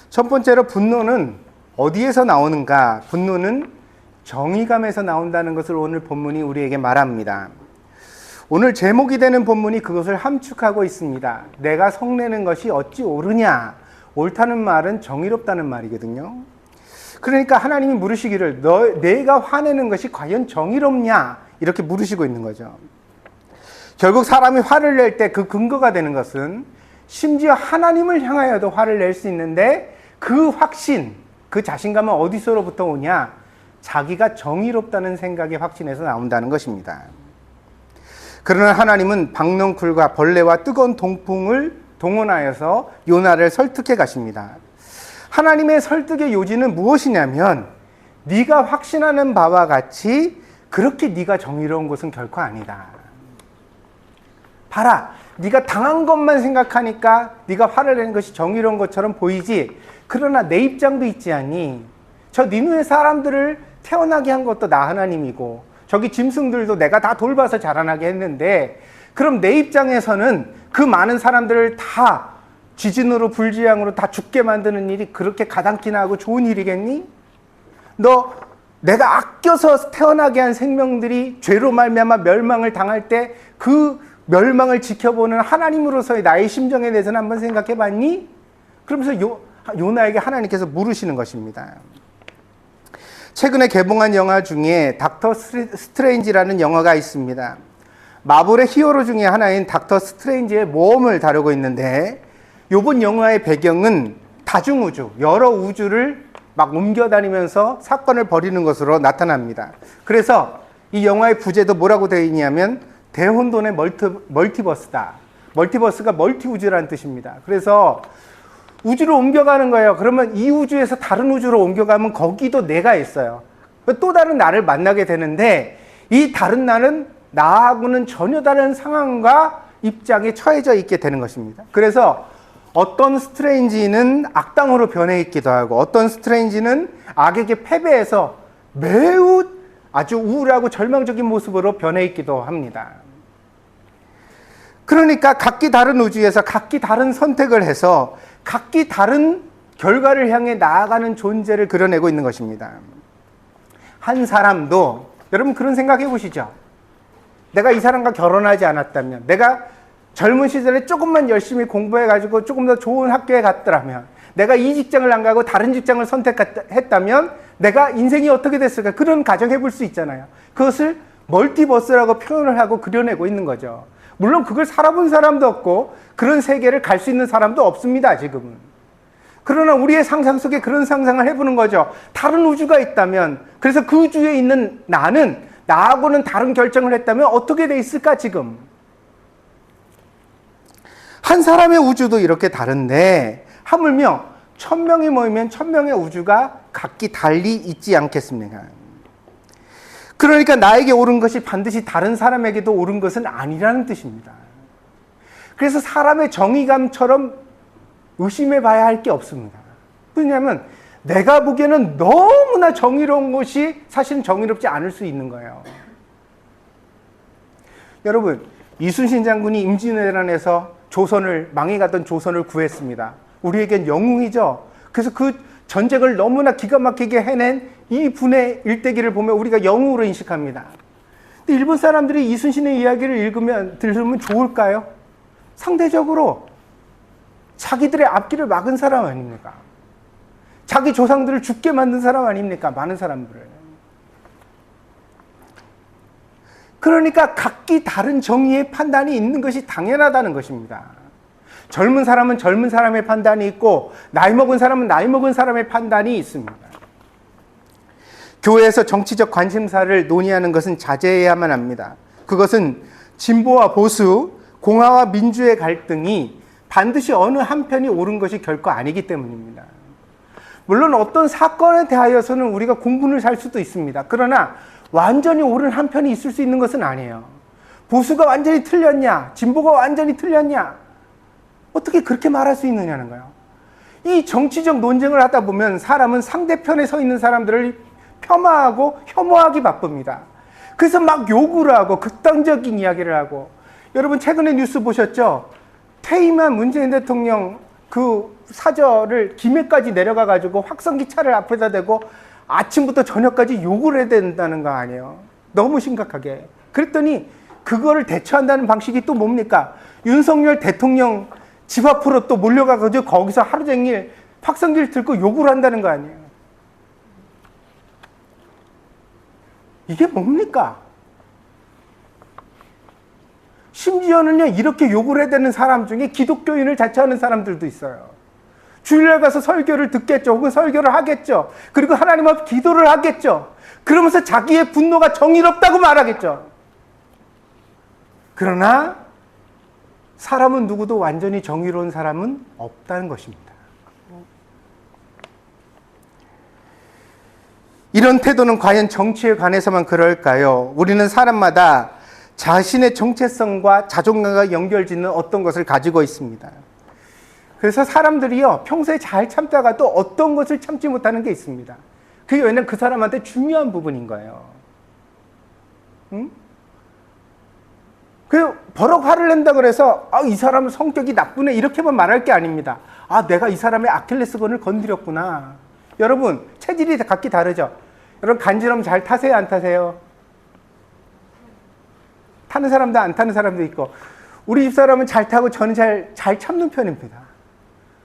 첫 번째로 분노는 어디에서 나오는가? 분노는 정의감에서 나온다는 것을 오늘 본문이 우리에게 말합니다. 오늘 제목이 되는 본문이 그것을 함축하고 있습니다. 내가 성내는 것이 어찌 옳으냐? 옳다는 말은 정의롭다는 말이거든요. 그러니까 하나님이 물으시기를 내가 화내는 것이 과연 정의롭냐? 이렇게 물으시고 있는 거죠. 결국 사람이 화를 낼 때 그 근거가 되는 것은 심지어 하나님을 향하여도 화를 낼 수 있는데 그 확신, 그 자신감은 어디서로부터 오냐? 자기가 정의롭다는 생각의 확신에서 나온다는 것입니다. 그러나 하나님은 박넝쿨과 벌레와 뜨거운 동풍을 동원하여서 요나를 설득해 가십니다. 하나님의 설득의 요지는 무엇이냐면 네가 확신하는 바와 같이 그렇게 네가 정의로운 것은 결코 아니다. 봐라, 네가 당한 것만 생각하니까 네가 화를 내는 것이 정의로운 것처럼 보이지. 그러나 내 입장도 있지 않니? 저 니누의 사람들을 태어나게 한 것도 나 하나님이고 저기 짐승들도 내가 다 돌봐서 자라나게 했는데 그럼 내 입장에서는 그 많은 사람들을 다 지진으로 불지향으로 다 죽게 만드는 일이 그렇게 가당키나 하고 좋은 일이겠니? 너 내가 아껴서 태어나게 한 생명들이 죄로 말미암아 멸망을 당할 때 그 멸망을 지켜보는 하나님으로서의 나의 심정에 대해서는 한번 생각해 봤니? 그러면서 요나에게 하나님께서 물으시는 것입니다. 최근에 개봉한 영화 중에 닥터 스트레인지라는 영화가 있습니다. 마블의 히어로 중에 하나인 닥터 스트레인지의 모험을 다루고 있는데 이번 영화의 배경은 다중우주, 여러 우주를 막 옮겨다니면서 사건을 벌이는 것으로 나타납니다. 그래서 이 영화의 부제도 뭐라고 되어 있냐면 대혼돈의 멀티버스다. 멀티버스가 멀티우주라는 뜻입니다. 그래서 우주를 옮겨가는 거예요. 그러면 이 우주에서 다른 우주로 옮겨가면 거기도 내가 있어요. 또 다른 나를 만나게 되는데 이 다른 나는 나하고는 전혀 다른 상황과 입장에 처해져 있게 되는 것입니다. 그래서 어떤 스트레인지는 악당으로 변해 있기도 하고 어떤 스트레인지는 악에게 패배해서 매우 아주 우울하고 절망적인 모습으로 변해 있기도 합니다. 그러니까 각기 다른 우주에서 각기 다른 선택을 해서 각기 다른 결과를 향해 나아가는 존재를 그려내고 있는 것입니다. 한 사람도 여러분 그런 생각 해보시죠. 내가 이 사람과 결혼하지 않았다면, 내가 젊은 시절에 조금만 열심히 공부해가지고 조금 더 좋은 학교에 갔더라면, 내가 이 직장을 안 가고 다른 직장을 선택했다면 내가 인생이 어떻게 됐을까? 그런 가정해 볼 수 있잖아요. 그것을 멀티버스라고 표현을 하고 그려내고 있는 거죠. 물론 그걸 살아본 사람도 없고 그런 세계를 갈 수 있는 사람도 없습니다, 지금은. 그러나 우리의 상상 속에 그런 상상을 해보는 거죠. 다른 우주가 있다면, 그래서 그 우주에 있는 나는, 나하고는 다른 결정을 했다면 어떻게 돼 있을까, 지금? 한 사람의 우주도 이렇게 다른데, 하물며 1000명이 모이면 1000명의 우주가 각기 달리 있지 않겠습니까? 그러니까 나에게 옳은 것이 반드시 다른 사람에게도 옳은 것은 아니라는 뜻입니다. 그래서 사람의 정의감처럼 의심해 봐야 할 게 없습니다. 왜냐하면 내가 보기에는 너무나 정의로운 것이 사실은 정의롭지 않을 수 있는 거예요. 여러분, 이순신 장군이 임진왜란에서 망해가던 조선을 구했습니다. 우리에겐 영웅이죠. 그래서 그 전쟁을 너무나 기가 막히게 해낸 이 분의 일대기를 보면 우리가 영웅으로 인식합니다. 근데 일본 사람들이 이순신의 이야기를 들으면 좋을까요? 상대적으로 자기들의 앞길을 막은 사람 아닙니까? 자기 조상들을 죽게 만든 사람 아닙니까? 많은 사람들을. 그러니까 각기 다른 정의의 판단이 있는 것이 당연하다는 것입니다. 젊은 사람은 젊은 사람의 판단이 있고 나이 먹은 사람은 나이 먹은 사람의 판단이 있습니다. 교회에서 정치적 관심사를 논의하는 것은 자제해야만 합니다. 그것은 진보와 보수, 공화와 민주의 갈등이 반드시 어느 한편이 옳은 것이 결코 아니기 때문입니다. 물론 어떤 사건에 대하여서는 우리가 공분을 살 수도 있습니다. 그러나 완전히 옳은 한편이 있을 수 있는 것은 아니에요. 보수가 완전히 틀렸냐, 진보가 완전히 틀렸냐, 어떻게 그렇게 말할 수 있느냐는 거예요. 이 정치적 논쟁을 하다 보면 사람은 상대편에 서 있는 사람들을 폄하하고 혐오하기 바쁩니다. 그래서 막 욕을 하고 극단적인 이야기를 하고, 여러분 최근에 뉴스 보셨죠? 퇴임한 문재인 대통령 그 사저를 김해까지 내려가 가지고 확성기 차를 앞에다 대고 아침부터 저녁까지 욕을 해야 된다는 거 아니에요? 너무 심각하게. 그랬더니 그거를 대처한다는 방식이 또 뭡니까? 윤석열 대통령 집 앞으로 또 몰려가가지고 거기서 하루 종일 확성기를 들고 욕을 한다는 거 아니에요? 이게 뭡니까? 심지어는요, 이렇게 욕을 해야 되는 사람 중에 기독교인을 자처하는 사람들도 있어요. 주일날 가서 설교를 듣겠죠. 혹은 설교를 하겠죠. 그리고 하나님 앞에 기도를 하겠죠. 그러면서 자기의 분노가 정의롭다고 말하겠죠. 그러나 사람은 누구도 완전히 정의로운 사람은 없다는 것입니다. 이런 태도는 과연 정치에 관해서만 그럴까요? 우리는 사람마다 자신의 정체성과 자존감과 연결짓는 어떤 것을 가지고 있습니다. 그래서 사람들이요, 평소에 잘 참다가 또 어떤 것을 참지 못하는 게 있습니다. 그게 왜냐면 그 사람한테 중요한 부분인 거예요. 응? 그 버럭 화를 낸다 그래서 이 사람은 성격이 나쁘네 이렇게만 말할 게 아닙니다. 내가 이 사람의 아킬레스건을 건드렸구나. 여러분 체질이 각기 다르죠. 여러분 간지럼 잘 타세요, 안 타세요? 타는 사람도 안 타는 사람도 있고, 우리 집사람은 잘 타고 저는 잘 참는 편입니다.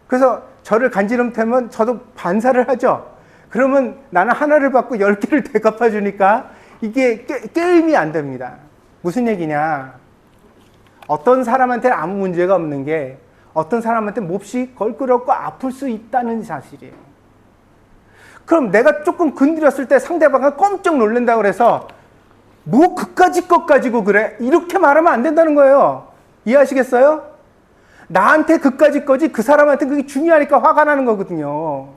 그래서 저를 간지럼 태면 저도 반사를 하죠. 그러면 나는 하나를 받고 10개를 되갚아 주니까 이게 게임이 안 됩니다. 무슨 얘기냐? 어떤 사람한테는 아무 문제가 없는 게 어떤 사람한테 몹시 걸끄럽고 아플 수 있다는 사실이에요. 그럼 내가 조금 건드렸을 때 상대방은 깜짝 놀란다고 그래서 뭐 그까짓 것 가지고 그래? 이렇게 말하면 안 된다는 거예요. 이해하시겠어요? 나한테 그까짓 거지 그 사람한테 그게 중요하니까 화가 나는 거거든요.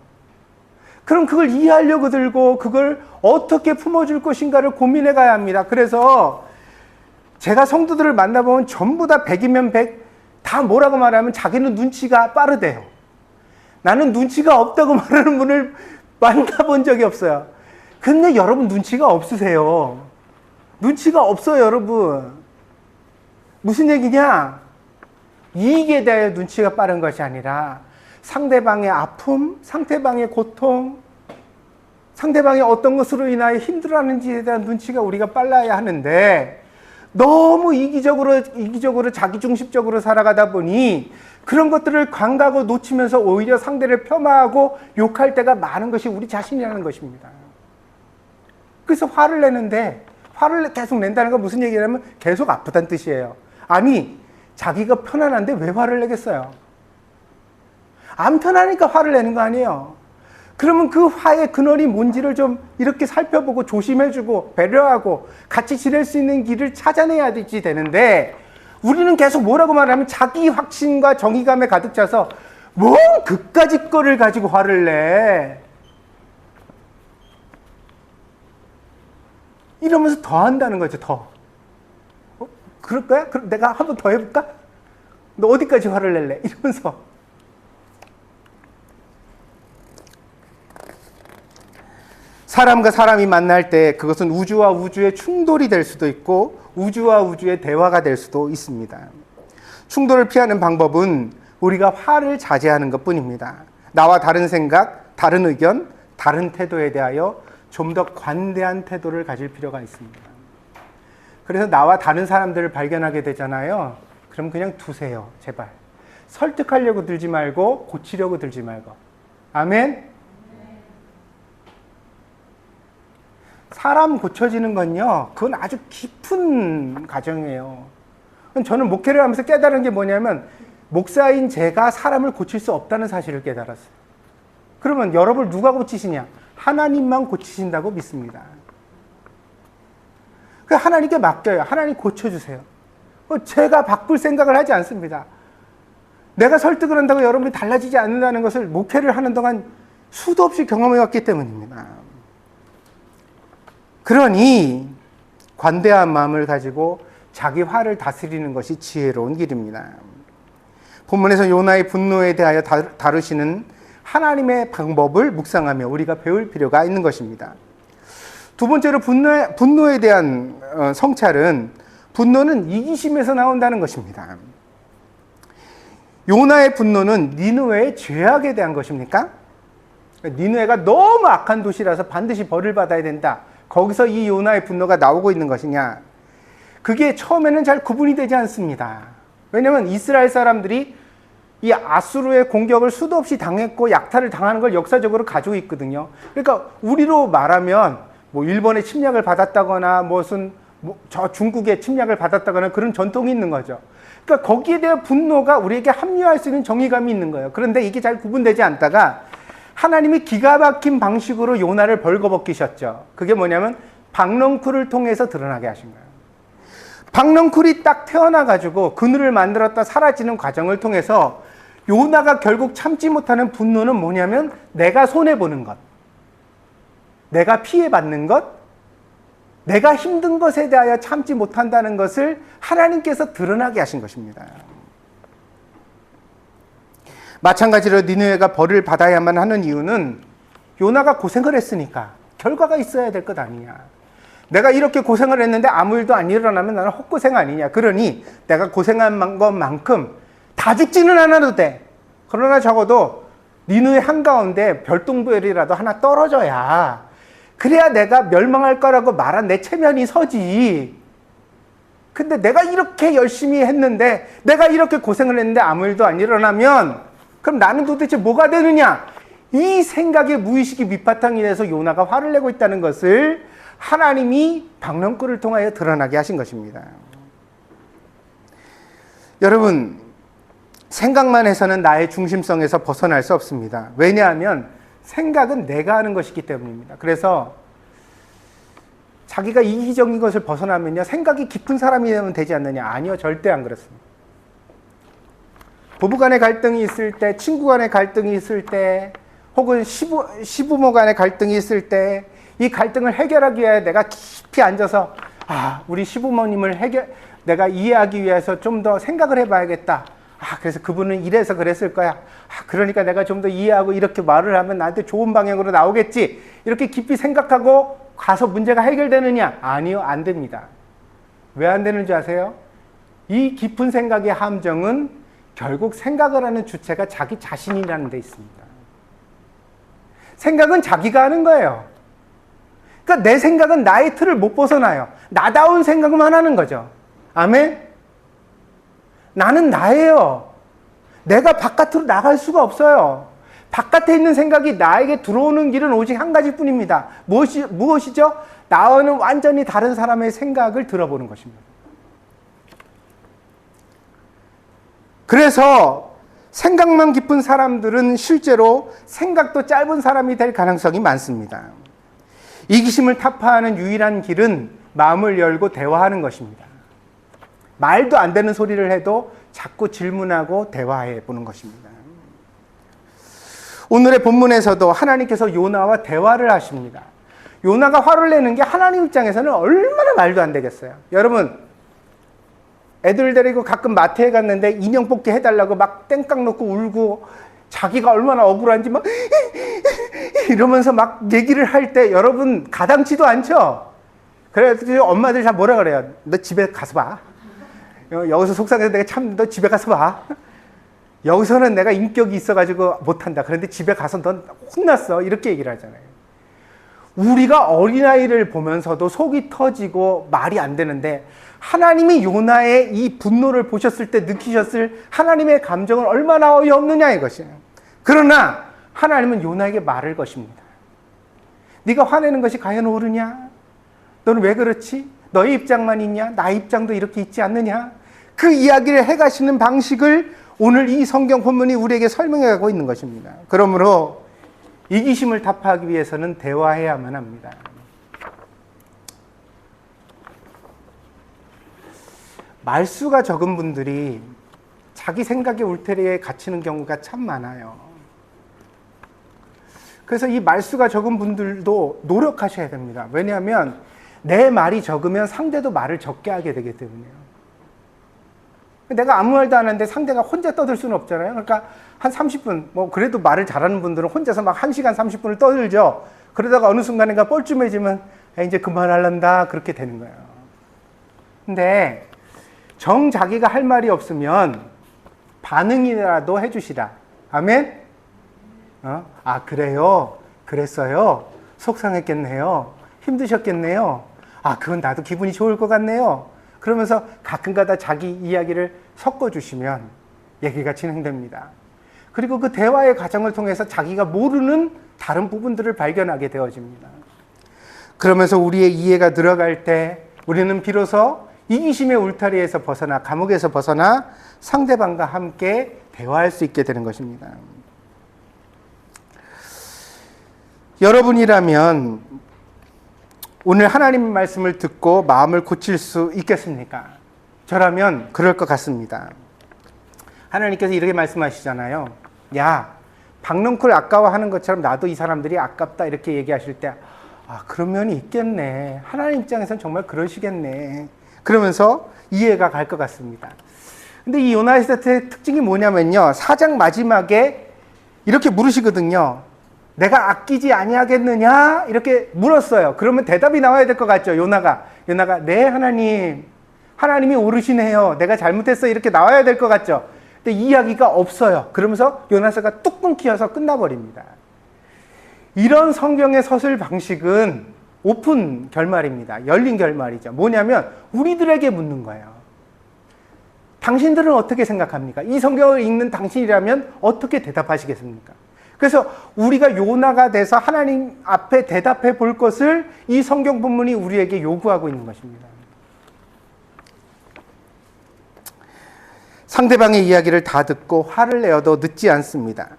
그럼 그걸 이해하려고 들고 그걸 어떻게 품어줄 것인가를 고민해 가야 합니다. 그래서 제가 성도들을 만나보면 전부 다 100이면 100, 다 뭐라고 말하면 자기는 눈치가 빠르대요. 나는 눈치가 없다고 말하는 분을 만나본 적이 없어요. 근데 여러분 눈치가 없으세요. 눈치가 없어요, 여러분. 무슨 얘기냐? 이익에 대해 눈치가 빠른 것이 아니라 상대방의 아픔, 상대방의 고통, 상대방이 어떤 것으로 인하여 힘들어하는지에 대한 눈치가 우리가 빨라야 하는데, 너무 이기적으로 자기중심적으로 살아가다 보니 그런 것들을 간과하고 놓치면서 오히려 상대를 폄하하고 욕할 때가 많은 것이 우리 자신이라는 것입니다. 그래서 화를 내는데, 화를 계속 낸다는 건 무슨 얘기냐면 계속 아프다는 뜻이에요. 아니, 자기가 편안한데 왜 화를 내겠어요? 안 편하니까 화를 내는 거 아니에요. 그러면 그 화의 근원이 뭔지를 좀 이렇게 살펴보고 조심해주고 배려하고 같이 지낼 수 있는 길을 찾아내야 되는데, 우리는 계속 뭐라고 말하면 자기 확신과 정의감에 가득 차서 뭔 그까짓 거를 가지고 화를 내. 이러면서 더 한다는 거죠, 더. 그럴 거야? 그럼 내가 한 번 더 해볼까? 너 어디까지 화를 낼래? 이러면서. 사람과 사람이 만날 때 그것은 우주와 우주의 충돌이 될 수도 있고 우주와 우주의 대화가 될 수도 있습니다. 충돌을 피하는 방법은 우리가 화를 자제하는 것뿐입니다. 나와 다른 생각, 다른 의견, 다른 태도에 대하여 좀 더 관대한 태도를 가질 필요가 있습니다. 그래서 나와 다른 사람들을 발견하게 되잖아요. 그럼 그냥 두세요, 제발. 설득하려고 들지 말고 고치려고 들지 말고. 아멘? 사람 고쳐지는 건요, 그건 아주 깊은 과정이에요. 저는 목회를 하면서 깨달은 게 뭐냐면, 목사인 제가 사람을 고칠 수 없다는 사실을 깨달았어요. 그러면 여러분을 누가 고치시냐? 하나님만 고치신다고 믿습니다. 하나님께 맡겨요. 하나님 고쳐주세요. 제가 바꿀 생각을 하지 않습니다. 내가 설득을 한다고 여러분이 달라지지 않는다는 것을 목회를 하는 동안 수도 없이 경험해왔기 때문입니다. 그러니 관대한 마음을 가지고 자기 화를 다스리는 것이 지혜로운 길입니다. 본문에서 요나의 분노에 대하여 다루시는 하나님의 방법을 묵상하며 우리가 배울 필요가 있는 것입니다. 두 번째로 분노에 대한 성찰은, 분노는 이기심에서 나온다는 것입니다. 요나의 분노는 니느웨의 죄악에 대한 것입니까? 니느웨가 너무 악한 도시라서 반드시 벌을 받아야 된다. 거기서 이 요나의 분노가 나오고 있는 것이냐? 그게 처음에는 잘 구분이 되지 않습니다. 왜냐하면 이스라엘 사람들이 이 아수르의 공격을 수도 없이 당했고 약탈을 당하는 걸 역사적으로 가지고 있거든요. 그러니까 우리로 말하면 뭐 일본의 침략을 받았다거나 무슨 저 중국의 침략을 받았다거나 그런 전통이 있는 거죠. 그러니까 거기에 대한 분노가 우리에게 합리화할 수 있는 정의감이 있는 거예요. 그런데 이게 잘 구분되지 않다가 하나님이 기가 막힌 방식으로 요나를 벌거벗기셨죠. 그게 뭐냐면 박넝쿨을 통해서 드러나게 하신 거예요. 박넝쿨이 딱 태어나가지고 그늘을 만들었다 사라지는 과정을 통해서 요나가 결국 참지 못하는 분노는 뭐냐면 내가 손해보는 것, 내가 피해받는 것, 내가 힘든 것에 대하여 참지 못한다는 것을 하나님께서 드러나게 하신 것입니다. 마찬가지로 니느웨가 벌을 받아야만 하는 이유는 요나가 고생을 했으니까 결과가 있어야 될 것 아니냐. 내가 이렇게 고생을 했는데 아무 일도 안 일어나면 나는 헛고생 아니냐. 그러니 내가 고생한 것만큼 다 죽지는 않아도 돼. 그러나 적어도 니느웨 한가운데 별똥별이라도 하나 떨어져야, 그래야 내가 멸망할 거라고 말한 내 체면이 서지. 근데 내가 이렇게 열심히 했는데, 내가 이렇게 고생을 했는데 아무 일도 안 일어나면 그럼 나는 도대체 뭐가 되느냐? 이 생각에 무의식이 밑바탕이 돼서 요나가 화를 내고 있다는 것을 하나님이 박넝쿨을 통하여 드러나게 하신 것입니다. 여러분, 생각만 해서는 나의 중심성에서 벗어날 수 없습니다. 왜냐하면 생각은 내가 하는 것이기 때문입니다. 그래서 자기가 이기적인 것을 벗어나면요, 생각이 깊은 사람이 되면 되지 않느냐? 아니요, 절대 안 그렇습니다. 부부 간의 갈등이 있을 때, 친구 간의 갈등이 있을 때, 혹은 시부모 간의 갈등이 있을 때, 이 갈등을 해결하기 위해 내가 깊이 앉아서 우리 시부모님을 내가 이해하기 위해서 좀 더 생각을 해봐야겠다. 그래서 그분은 이래서 그랬을 거야. 그러니까 내가 좀 더 이해하고 이렇게 말을 하면 나한테 좋은 방향으로 나오겠지. 이렇게 깊이 생각하고 가서 문제가 해결되느냐? 아니요, 안 됩니다. 왜 안 되는 줄 아세요? 이 깊은 생각의 함정은 결국 생각을 하는 주체가 자기 자신이라는 데 있습니다. 생각은 자기가 하는 거예요. 그러니까 내 생각은 나의 틀을 못 벗어나요. 나다운 생각만 하는 거죠. 아멘? 나는 나예요. 내가 바깥으로 나갈 수가 없어요. 바깥에 있는 생각이 나에게 들어오는 길은 오직 한 가지뿐입니다. 무엇이죠? 나와는 완전히 다른 사람의 생각을 들어보는 것입니다. 그래서 생각만 깊은 사람들은 실제로 생각도 짧은 사람이 될 가능성이 많습니다. 이기심을 타파하는 유일한 길은 마음을 열고 대화하는 것입니다. 말도 안 되는 소리를 해도 자꾸 질문하고 대화해 보는 것입니다. 오늘의 본문에서도 하나님께서 요나와 대화를 하십니다. 요나가 화를 내는 게 하나님 입장에서는 얼마나 말도 안 되겠어요. 여러분, 애들 데리고 가끔 마트에 갔는데 인형 뽑기 해달라고 막 땡깡 놓고 울고 자기가 얼마나 억울한지 막 이러면서 막 얘기를 할 때 여러분 가당치도 않죠? 그래서 엄마들 다 뭐라 그래요? 너 집에 가서 봐. 여기서 속상해서 내가 참 너 집에 가서 봐. 여기서는 내가 인격이 있어가지고 못한다. 그런데 집에 가서 넌 혼났어. 이렇게 얘기를 하잖아요. 우리가 어린아이를 보면서도 속이 터지고 말이 안 되는데 하나님이 요나의 이 분노를 보셨을 때 느끼셨을 하나님의 감정은 얼마나 어이없느냐 이것이에요. 그러나 하나님은 요나에게 말을 것입니다. 네가 화내는 것이 과연 옳으냐? 너는 왜 그렇지? 너의 입장만 있냐? 나의 입장도 이렇게 있지 않느냐? 그 이야기를 해가시는 방식을 오늘 이 성경 본문이 우리에게 설명해가고 있는 것입니다. 그러므로 이기심을 타파하기 위해서는 대화해야만 합니다. 말수가 적은 분들이 자기 생각의 울타리에 갇히는 경우가 참 많아요. 그래서 이 말수가 적은 분들도 노력하셔야 됩니다. 왜냐하면 내 말이 적으면 상대도 말을 적게 하게 되기 때문에요. 내가 아무 말도 안 하는데 상대가 혼자 떠들 수는 없잖아요. 그러니까 한 30분, 뭐 그래도 말을 잘하는 분들은 혼자서 막 1시간 30분을 떠들죠. 그러다가 어느 순간인가 뻘쭘해지면 이제 그만할란다 그렇게 되는 거예요. 근데 정 자기가 할 말이 없으면 반응이라도 해주시라. 아멘? 아 그래요? 그랬어요? 속상했겠네요? 힘드셨겠네요? 아 그건 나도 기분이 좋을 것 같네요. 그러면서 가끔가다 자기 이야기를 섞어주시면 얘기가 진행됩니다. 그리고 그 대화의 과정을 통해서 자기가 모르는 다른 부분들을 발견하게 되어집니다. 그러면서 우리의 이해가 늘어갈 때 우리는 비로소 이기심의 울타리에서 벗어나 감옥에서 벗어나 상대방과 함께 대화할 수 있게 되는 것입니다. 여러분이라면 오늘 하나님의 말씀을 듣고 마음을 고칠 수 있겠습니까? 저라면 그럴 것 같습니다. 하나님께서 이렇게 말씀하시잖아요. 야, 박넝쿨 아까워하는 것처럼 나도 이 사람들이 아깝다 이렇게 얘기하실 때 아, 그런 면이 있겠네. 하나님 입장에서는 정말 그러시겠네. 그러면서 이해가 갈 것 같습니다. 근데 이 요나의 특징이 뭐냐면요. 4장 마지막에 이렇게 물으시거든요. 내가 아끼지 아니하겠느냐? 이렇게 물었어요. 그러면 대답이 나와야 될 것 같죠. 요나가 네 하나님, 하나님이 오르시네요. 내가 잘못했어. 이렇게 나와야 될 것 같죠. 근데 이야기가 없어요. 그러면서 요나서가 뚝 끊기어서 끝나버립니다. 이런 성경의 서술 방식은 오픈 결말입니다. 열린 결말이죠. 뭐냐면 우리들에게 묻는 거예요. 당신들은 어떻게 생각합니까? 이 성경을 읽는 당신이라면 어떻게 대답하시겠습니까? 그래서 우리가 요나가 돼서 하나님 앞에 대답해 볼 것을 이 성경 본문이 우리에게 요구하고 있는 것입니다. 상대방의 이야기를 다 듣고 화를 내어도 늦지 않습니다.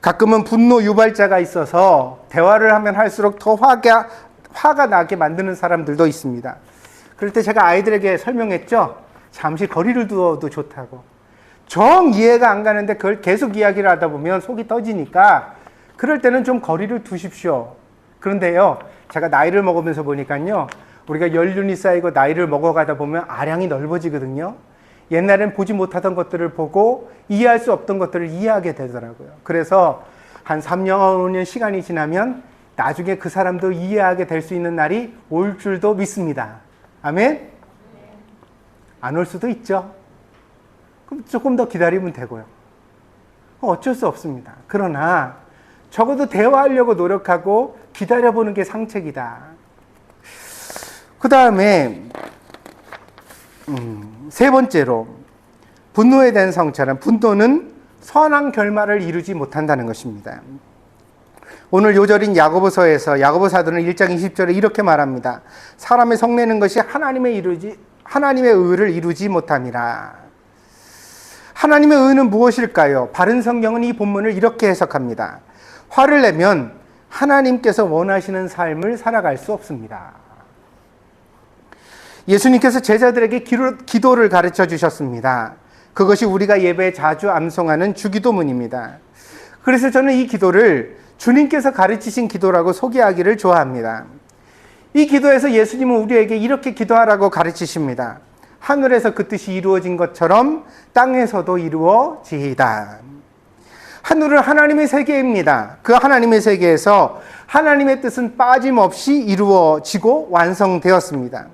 가끔은 분노 유발자가 있어서 대화를 하면 할수록 더 화가 나게 만드는 사람들도 있습니다. 그럴 때 제가 아이들에게 설명했죠. 잠시 거리를 두어도 좋다고. 정 이해가 안 가는데 그걸 계속 이야기를 하다 보면 속이 터지니까 그럴 때는 좀 거리를 두십시오. 그런데요, 제가 나이를 먹으면서 보니까요, 우리가 연륜이 쌓이고 나이를 먹어가다 보면 아량이 넓어지거든요. 옛날엔 보지 못하던 것들을 보고 이해할 수 없던 것들을 이해하게 되더라고요. 그래서 한 3년, 5년 시간이 지나면 나중에 그 사람도 이해하게 될 수 있는 날이 올 줄도 믿습니다. 아멘? 안 올 수도 있죠. 그럼 조금 더 기다리면 되고요. 어쩔 수 없습니다. 그러나 적어도 대화하려고 노력하고 기다려보는 게 상책이다. 그 다음에 세 번째로 분노에 대한 성찰은 분노는 선한 결말을 이루지 못한다는 것입니다. 오늘 요절인 야고보서에서 야고보 사도는 1장 20절에 이렇게 말합니다. 사람의 성내는 것이 하나님의 의를 이루지 못함이라. 하나님의 의는 무엇일까요? 바른 성경은 이 본문을 이렇게 해석합니다. 화를 내면 하나님께서 원하시는 삶을 살아갈 수 없습니다. 예수님께서 제자들에게 기도를 가르쳐 주셨습니다. 그것이 우리가 예배에 자주 암송하는 주기도문입니다. 그래서 저는 이 기도를 주님께서 가르치신 기도라고 소개하기를 좋아합니다. 이 기도에서 예수님은 우리에게 이렇게 기도하라고 가르치십니다. 하늘에서 그 뜻이 이루어진 것처럼 땅에서도 이루어지이다. 하늘은 하나님의 세계입니다. 그 하나님의 세계에서 하나님의 뜻은 빠짐없이 이루어지고 완성되었습니다.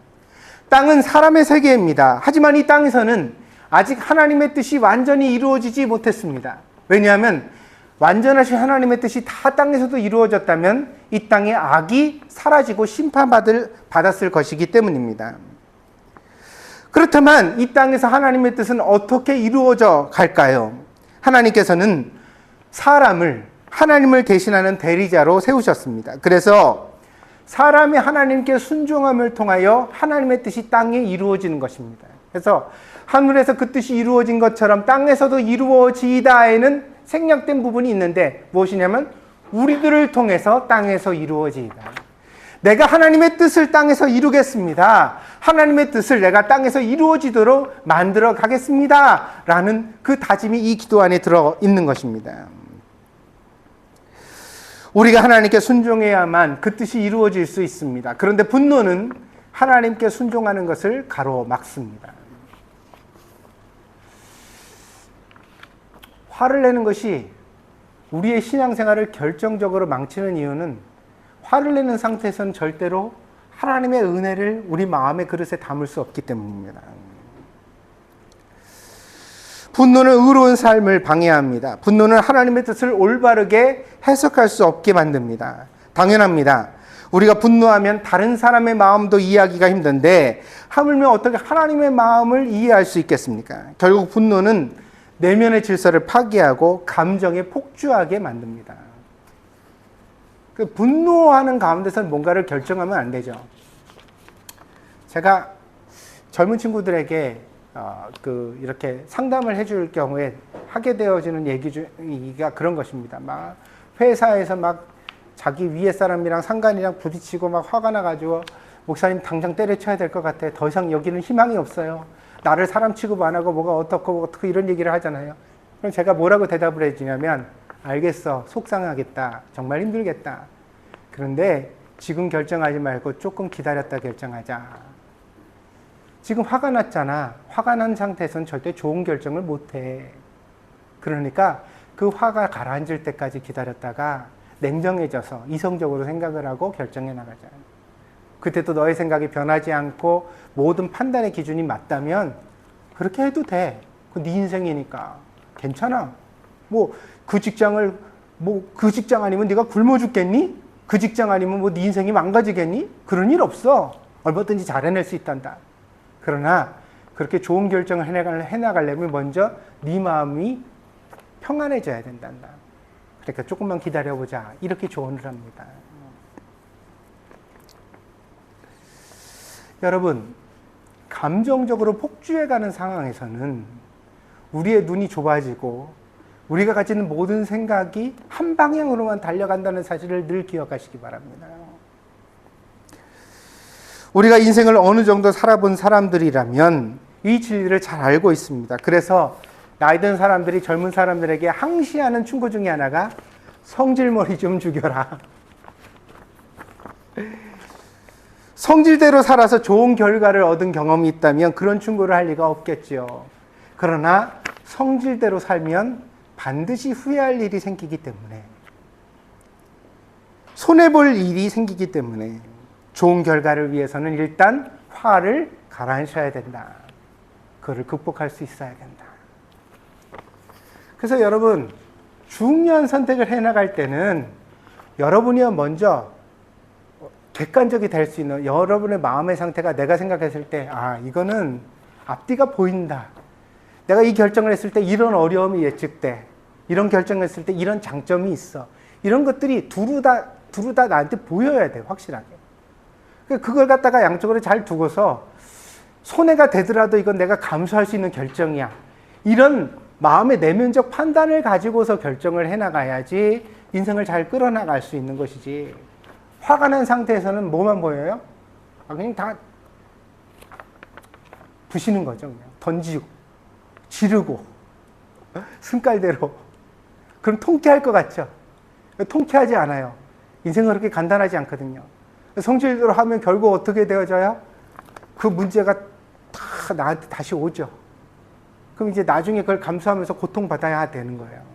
땅은 사람의 세계입니다. 하지만 이 땅에서는 아직 하나님의 뜻이 완전히 이루어지지 못했습니다. 왜냐하면 완전하신 하나님의 뜻이 다 땅에서도 이루어졌다면 이 땅에 악이 사라지고 심판받았을 것이기 때문입니다. 그렇다면 이 땅에서 하나님의 뜻은 어떻게 이루어져 갈까요? 하나님께서는 사람을 하나님을 대신하는 대리자로 세우셨습니다. 그래서 사람이 하나님께 순종함을 통하여 하나님의 뜻이 땅에 이루어지는 것입니다. 그래서 하늘에서 그 뜻이 이루어진 것처럼 땅에서도 이루어지이다에는 생략된 부분이 있는데 무엇이냐면 우리들을 통해서 땅에서 이루어지이다. 내가 하나님의 뜻을 땅에서 이루겠습니다. 하나님의 뜻을 내가 땅에서 이루어지도록 만들어 가겠습니다. 라는 그 다짐이 이 기도 안에 들어 있는 것입니다. 우리가 하나님께 순종해야만 그 뜻이 이루어질 수 있습니다. 그런데 분노는 하나님께 순종하는 것을 가로막습니다. 화를 내는 것이 우리의 신앙생활을 결정적으로 망치는 이유는 화를 내는 상태에서는 절대로 하나님의 은혜를 우리 마음의 그릇에 담을 수 없기 때문입니다. 분노는 의로운 삶을 방해합니다. 분노는 하나님의 뜻을 올바르게 해석할 수 없게 만듭니다. 당연합니다. 우리가 분노하면 다른 사람의 마음도 이해하기가 힘든데 하물며 어떻게 하나님의 마음을 이해할 수 있겠습니까? 결국 분노는 내면의 질서를 파괴하고 감정에 폭주하게 만듭니다. 그 분노하는 가운데서 뭔가를 결정하면 안 되죠. 제가 젊은 친구들에게 이렇게 상담을 해줄 경우에 하게 되어지는 얘기가 그런 것입니다. 막 회사에서 막 자기 위에 사람이랑 상관이랑 부딪히고 막 화가 나가지고 목사님 당장 때려쳐야 될 것 같아. 더 이상 여기는 희망이 없어요. 나를 사람 취급 안 하고 뭐가 어떻고 이런 얘기를 하잖아요. 그럼 제가 뭐라고 대답을 해주냐면 알겠어. 속상하겠다. 정말 힘들겠다. 그런데 지금 결정하지 말고 조금 기다렸다 결정하자. 지금 화가 났잖아. 화가 난 상태에서는 절대 좋은 결정을 못해. 그러니까 그 화가 가라앉을 때까지 기다렸다가 냉정해져서 이성적으로 생각을 하고 결정해 나가자. 그때도 너의 생각이 변하지 않고 모든 판단의 기준이 맞다면 그렇게 해도 돼. 그 네 인생이니까 괜찮아. 그 직장 아니면 네가 굶어 죽겠니? 그 직장 아니면 네 인생이 망가지겠니? 그런 일 없어. 얼마든지 잘 해낼 수 있단다. 그러나 그렇게 좋은 결정을 해나가려면 먼저 네 마음이 평안해져야 된단다. 그러니까 조금만 기다려보자. 이렇게 조언을 합니다. 여러분, 감정적으로 폭주해가는 상황에서는 우리의 눈이 좁아지고 우리가 가지는 모든 생각이 한 방향으로만 달려간다는 사실을 늘 기억하시기 바랍니다. 우리가 인생을 어느 정도 살아본 사람들이라면 이 진리를 잘 알고 있습니다. 그래서 나이 든 사람들이 젊은 사람들에게 항시하는 충고 중에 하나가 성질머리 좀 죽여라. 성질대로 살아서 좋은 결과를 얻은 경험이 있다면 그런 충고를 할 리가 없겠죠. 그러나 성질대로 살면 반드시 후회할 일이 생기기 때문에, 손해볼 일이 생기기 때문에 좋은 결과를 위해서는 일단 화를 가라앉혀야 된다. 그거를 극복할 수 있어야 된다. 그래서 여러분, 중요한 선택을 해나갈 때는 여러분이 먼저 객관적이 될 수 있는 여러분의 마음의 상태가 내가 생각했을 때 이거는 앞뒤가 보인다. 내가 이 결정을 했을 때 이런 어려움이 예측돼. 이런 결정을 했을 때 이런 장점이 있어. 이런 것들이 두루 다 나한테 보여야 돼, 확실하게. 그걸 갖다가 양쪽으로 잘 두고서 손해가 되더라도 이건 내가 감수할 수 있는 결정이야. 이런 마음의 내면적 판단을 가지고서 결정을 해나가야지 인생을 잘 끌어나갈 수 있는 것이지. 화가 난 상태에서는 뭐만 보여요? 그냥 다 부시는 거죠. 그냥 던지고 지르고 승깔대로. 그럼 통쾌할 것 같죠? 통쾌하지 않아요. 인생은 그렇게 간단하지 않거든요. 성질대로 하면 결국 어떻게 되어져요? 그 문제가 다 나한테 다시 오죠. 그럼 이제 나중에 그걸 감수하면서 고통받아야 되는 거예요.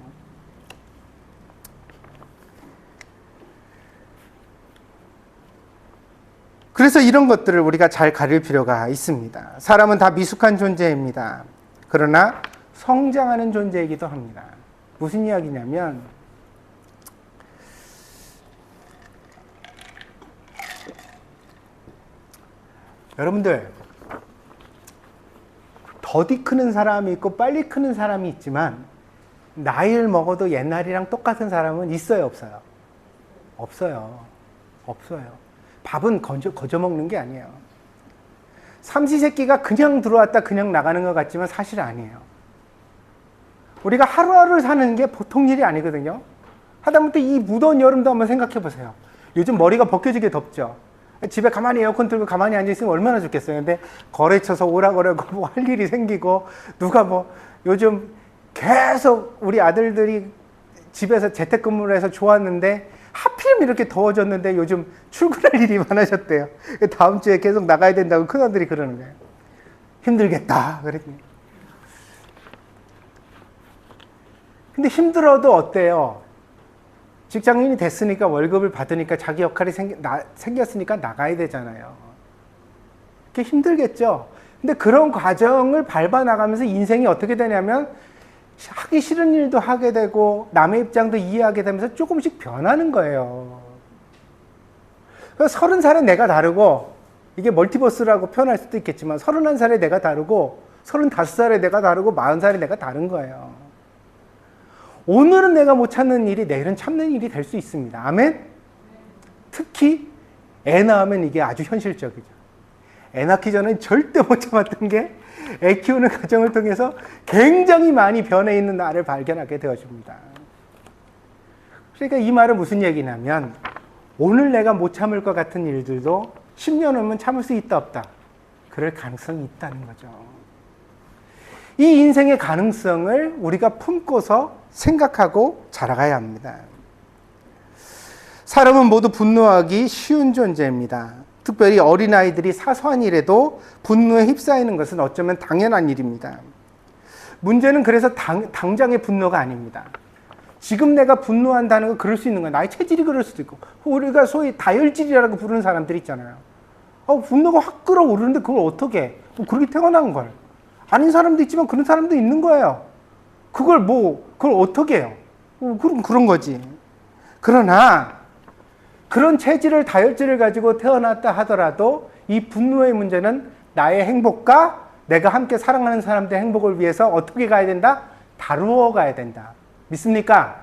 그래서 이런 것들을 우리가 잘 가릴 필요가 있습니다. 사람은 다 미숙한 존재입니다. 그러나 성장하는 존재이기도 합니다. 무슨 이야기냐면 여러분들 더디 크는 사람이 있고 빨리 크는 사람이 있지만 나이를 먹어도 옛날이랑 똑같은 사람은 있어요, 없어요? 없어요. 없어요. 밥은 거저 먹는 게 아니에요. 삼시세끼가 그냥 들어왔다 그냥 나가는 것 같지만 사실 아니에요. 우리가 하루하루 사는 게 보통 일이 아니거든요. 하다못해 이 무더운 여름도 한번 생각해 보세요. 요즘 머리가 벗겨지게 덥죠. 집에 가만히 에어컨 틀고 가만히 앉아있으면 얼마나 좋겠어요. 근데 거래쳐서 오라 그러고 뭐 할 일이 생기고 누가 뭐 요즘 계속 우리 아들들이 집에서 재택근무를 해서 좋았는데 하필이면 이렇게 더워졌는데 요즘 출근할 일이 많아졌대요. 다음 주에 계속 나가야 된다고 큰아들이 그러는 거예요. 힘들겠다 그랬더니. 근데 힘들어도 어때요? 직장인이 됐으니까 월급을 받으니까 자기 역할이 생겼으니까 나가야 되잖아요. 그게 힘들겠죠. 근데 그런 과정을 밟아 나가면서 인생이 어떻게 되냐면 하기 싫은 일도 하게 되고 남의 입장도 이해하게 되면서 조금씩 변하는 거예요. 30살에 내가 다르고, 이게 멀티버스라고 표현할 수도 있겠지만 31살에 내가 다르고 35살에 내가 다르고 40살에 내가 다른 거예요. 오늘은 내가 못 참는 일이 내일은 참는 일이 될 수 있습니다. 아멘? 특히 애 낳으면 이게 아주 현실적이죠. 애 낳기 전엔 절대 못 참았던 게 애 키우는 과정을 통해서 굉장히 많이 변해 있는 나를 발견하게 되어줍니다. 그러니까 이 말은 무슨 얘기냐면 오늘 내가 못 참을 것 같은 일들도 10년 후면 참을 수 있다 없다? 그럴 가능성이 있다는 거죠. 이 인생의 가능성을 우리가 품고서 생각하고 자라가야 합니다. 사람은 모두 분노하기 쉬운 존재입니다. 특별히 어린아이들이 사소한 일에도 분노에 휩싸이는 것은 어쩌면 당연한 일입니다. 문제는 그래서 당장의 분노가 아닙니다. 지금 내가 분노한다는 건 그럴 수 있는 거예요. 나의 체질이 그럴 수도 있고, 우리가 소위 다혈질이라고 부르는 사람들 있잖아요. 분노가 확 끌어오르는데 그걸 어떻게 해? 그렇게 태어난 걸. 아닌 사람도 있지만 그런 사람도 있는 거예요. 그걸 어떻게 해요? 그런 거지. 그러나 그런 체질을 다혈질을 가지고 태어났다 하더라도 이 분노의 문제는 나의 행복과 내가 함께 사랑하는 사람들의 행복을 위해서 어떻게 가야 된다? 다루어 가야 된다. 믿습니까?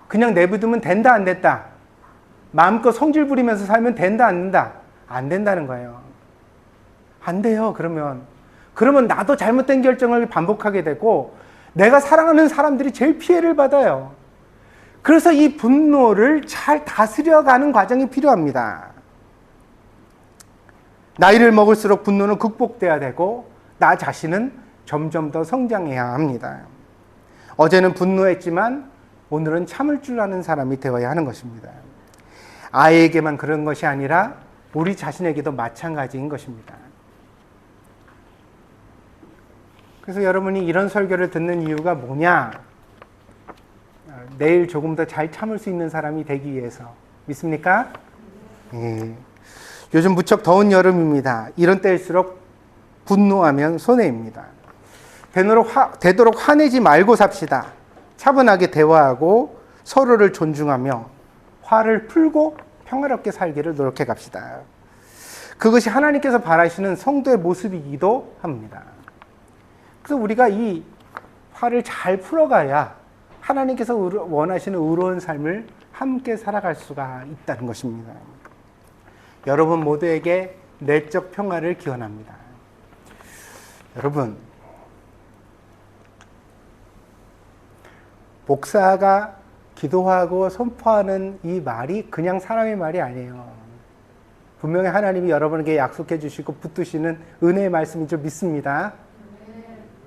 그냥 내버두면 된다 안 됐다? 마음껏 성질 부리면서 살면 된다 안 된다? 안 된다는 거예요. 안 돼요. 그러면 나도 잘못된 결정을 반복하게 되고 내가 사랑하는 사람들이 제일 피해를 받아요. 그래서 이 분노를 잘 다스려가는 과정이 필요합니다. 나이를 먹을수록 분노는 극복돼야 되고 나 자신은 점점 더 성장해야 합니다. 어제는 분노했지만 오늘은 참을 줄 아는 사람이 되어야 하는 것입니다. 아이에게만 그런 것이 아니라 우리 자신에게도 마찬가지인 것입니다. 그래서 여러분이 이런 설교를 듣는 이유가 뭐냐? 내일 조금 더 잘 참을 수 있는 사람이 되기 위해서. 믿습니까? 예. 요즘 무척 더운 여름입니다. 이런 때일수록 분노하면 손해입니다. 되도록 화내지 말고 삽시다. 차분하게 대화하고 서로를 존중하며 화를 풀고 평화롭게 살기를 노력해 갑시다. 그것이 하나님께서 바라시는 성도의 모습이기도 합니다. 그래서 우리가 이 화를 잘 풀어가야 하나님께서 원하시는 의로운 삶을 함께 살아갈 수가 있다는 것입니다. 여러분 모두에게 내적 평화를 기원합니다. 여러분, 목사가 기도하고 선포하는 이 말이 그냥 사람의 말이 아니에요. 분명히 하나님이 여러분에게 약속해 주시고 붙드시는 은혜의 말씀인 줄 믿습니다.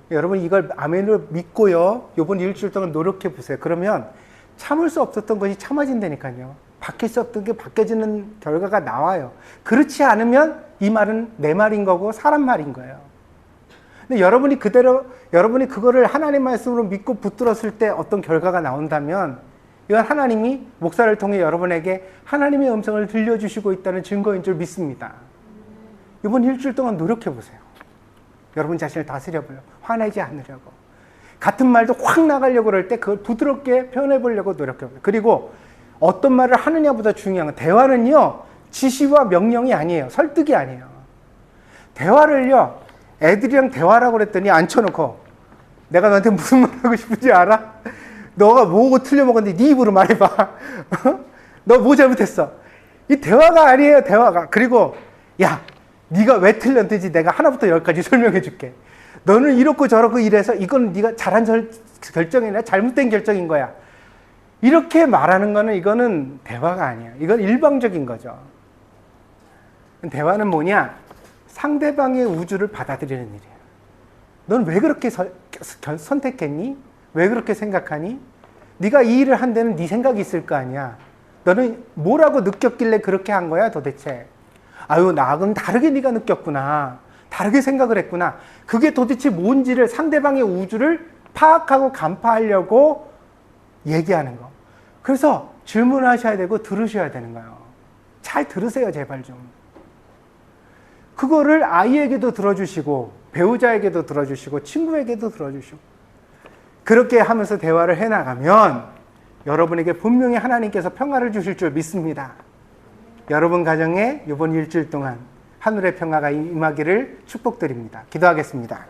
여러분 이걸 아멘으로 믿고요. 이번 일주일 동안 노력해 보세요. 그러면 참을 수 없었던 것이 참아진다니까요. 바뀔 수 없던 게 바뀌어지는 결과가 나와요. 그렇지 않으면 이 말은 내 말인 거고 사람 말인 거예요. 근데 여러분이 그거를 하나님 말씀으로 믿고 붙들었을 때 어떤 결과가 나온다면 이건 하나님이 목사를 통해 여러분에게 하나님의 음성을 들려주시고 있다는 증거인 줄 믿습니다. 이번 일주일 동안 노력해 보세요. 여러분 자신을 다스려보려. 화내지 않으려고. 같은 말도 확 나가려고 그럴 때 그걸 부드럽게 표현해 보려고 노력해보세요. 그리고 어떤 말을 하느냐보다 중요한 건 대화는요. 지시와 명령이 아니에요. 설득이 아니에요. 대화를요. 애들이랑 대화라고 그랬더니 앉혀놓고 내가 너한테 무슨 말 하고 싶은지 알아? 너가 뭐고 틀려먹었는데 네 입으로 말해봐. 너 뭐 잘못했어? 이 대화가 아니에요. 대화가. 그리고 야 네가 왜 틀렸는지 내가 하나부터 10까지 설명해 줄게. 너는 이렇고 저렇고 이래서 이건 네가 잘한 결정이 아니라 잘못된 결정인 거야. 이렇게 말하는 거는 이거는 대화가 아니야. 이건 일방적인 거죠. 대화는 뭐냐? 상대방의 우주를 받아들이는 일이에요. 넌 왜 그렇게 선택했니? 왜 그렇게 생각하니? 네가 이 일을 한 데는 네 생각이 있을 거 아니야. 너는 뭐라고 느꼈길래 그렇게 한 거야 도대체? 아유 나하고는 다르게 네가 느꼈구나. 다르게 생각을 했구나. 그게 도대체 뭔지를 상대방의 우주를 파악하고 간파하려고 얘기하는 거. 그래서 질문하셔야 되고 들으셔야 되는 거예요. 잘 들으세요 제발 좀. 그거를 아이에게도 들어주시고 배우자에게도 들어주시고 친구에게도 들어주시고 그렇게 하면서 대화를 해나가면 여러분에게 분명히 하나님께서 평화를 주실 줄 믿습니다. 여러분 가정에 이번 일주일 동안 하늘의 평화가 임하기를 축복드립니다. 기도하겠습니다.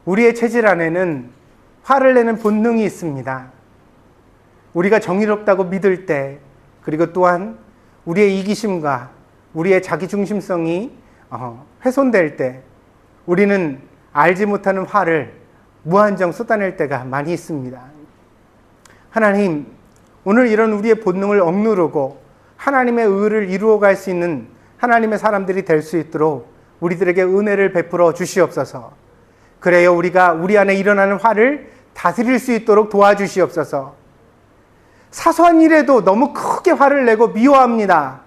우리의 체질 안에는 화를 내는 본능이 있습니다. 우리가 정의롭다고 믿을 때, 그리고 또한 우리의 이기심과 우리의 자기중심성이 훼손될 때 우리는 알지 못하는 화를 무한정 쏟아낼 때가 많이 있습니다. 하나님, 오늘 이런 우리의 본능을 억누르고 하나님의 의를 이루어갈 수 있는 하나님의 사람들이 될 수 있도록 우리들에게 은혜를 베풀어 주시옵소서. 그래요, 우리가 우리 안에 일어나는 화를 다스릴 수 있도록 도와주시옵소서. 사소한 일에도 너무 크게 화를 내고 미워합니다.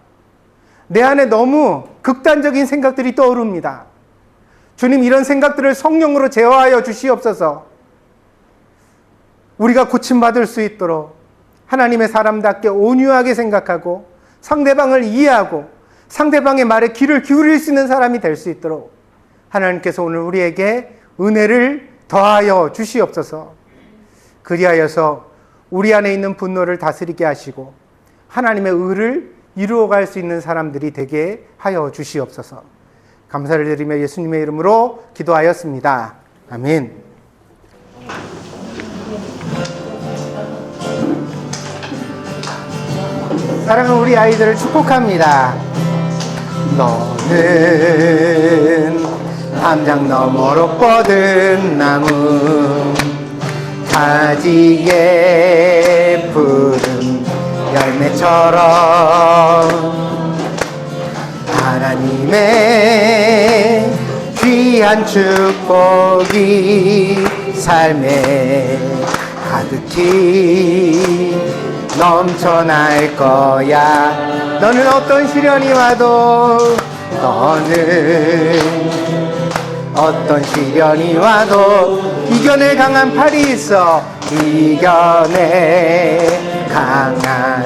내 안에 너무 극단적인 생각들이 떠오릅니다. 주님, 이런 생각들을 성령으로 제어하여 주시옵소서. 우리가 고침받을 수 있도록 하나님의 사람답게 온유하게 생각하고 상대방을 이해하고 상대방의 말에 귀를 기울일 수 있는 사람이 될 수 있도록 하나님께서 오늘 우리에게 은혜를 더하여 주시옵소서. 그리하여서 우리 안에 있는 분노를 다스리게 하시고 하나님의 의를 이루어갈 수 있는 사람들이 되게 하여 주시옵소서. 감사를 드리며 예수님의 이름으로 기도하였습니다. 아멘. 사랑하는 우리 아이들을 축복합니다. 너는 담장 너머로 뻗은 나무, 가지에 푸른 열매처럼 하나님의 귀한 축복이 삶에 가득히 넘쳐날 거야. 너는 어떤 시련이 와도 이겨낼 강한 팔이 있어. 이겨낼 강한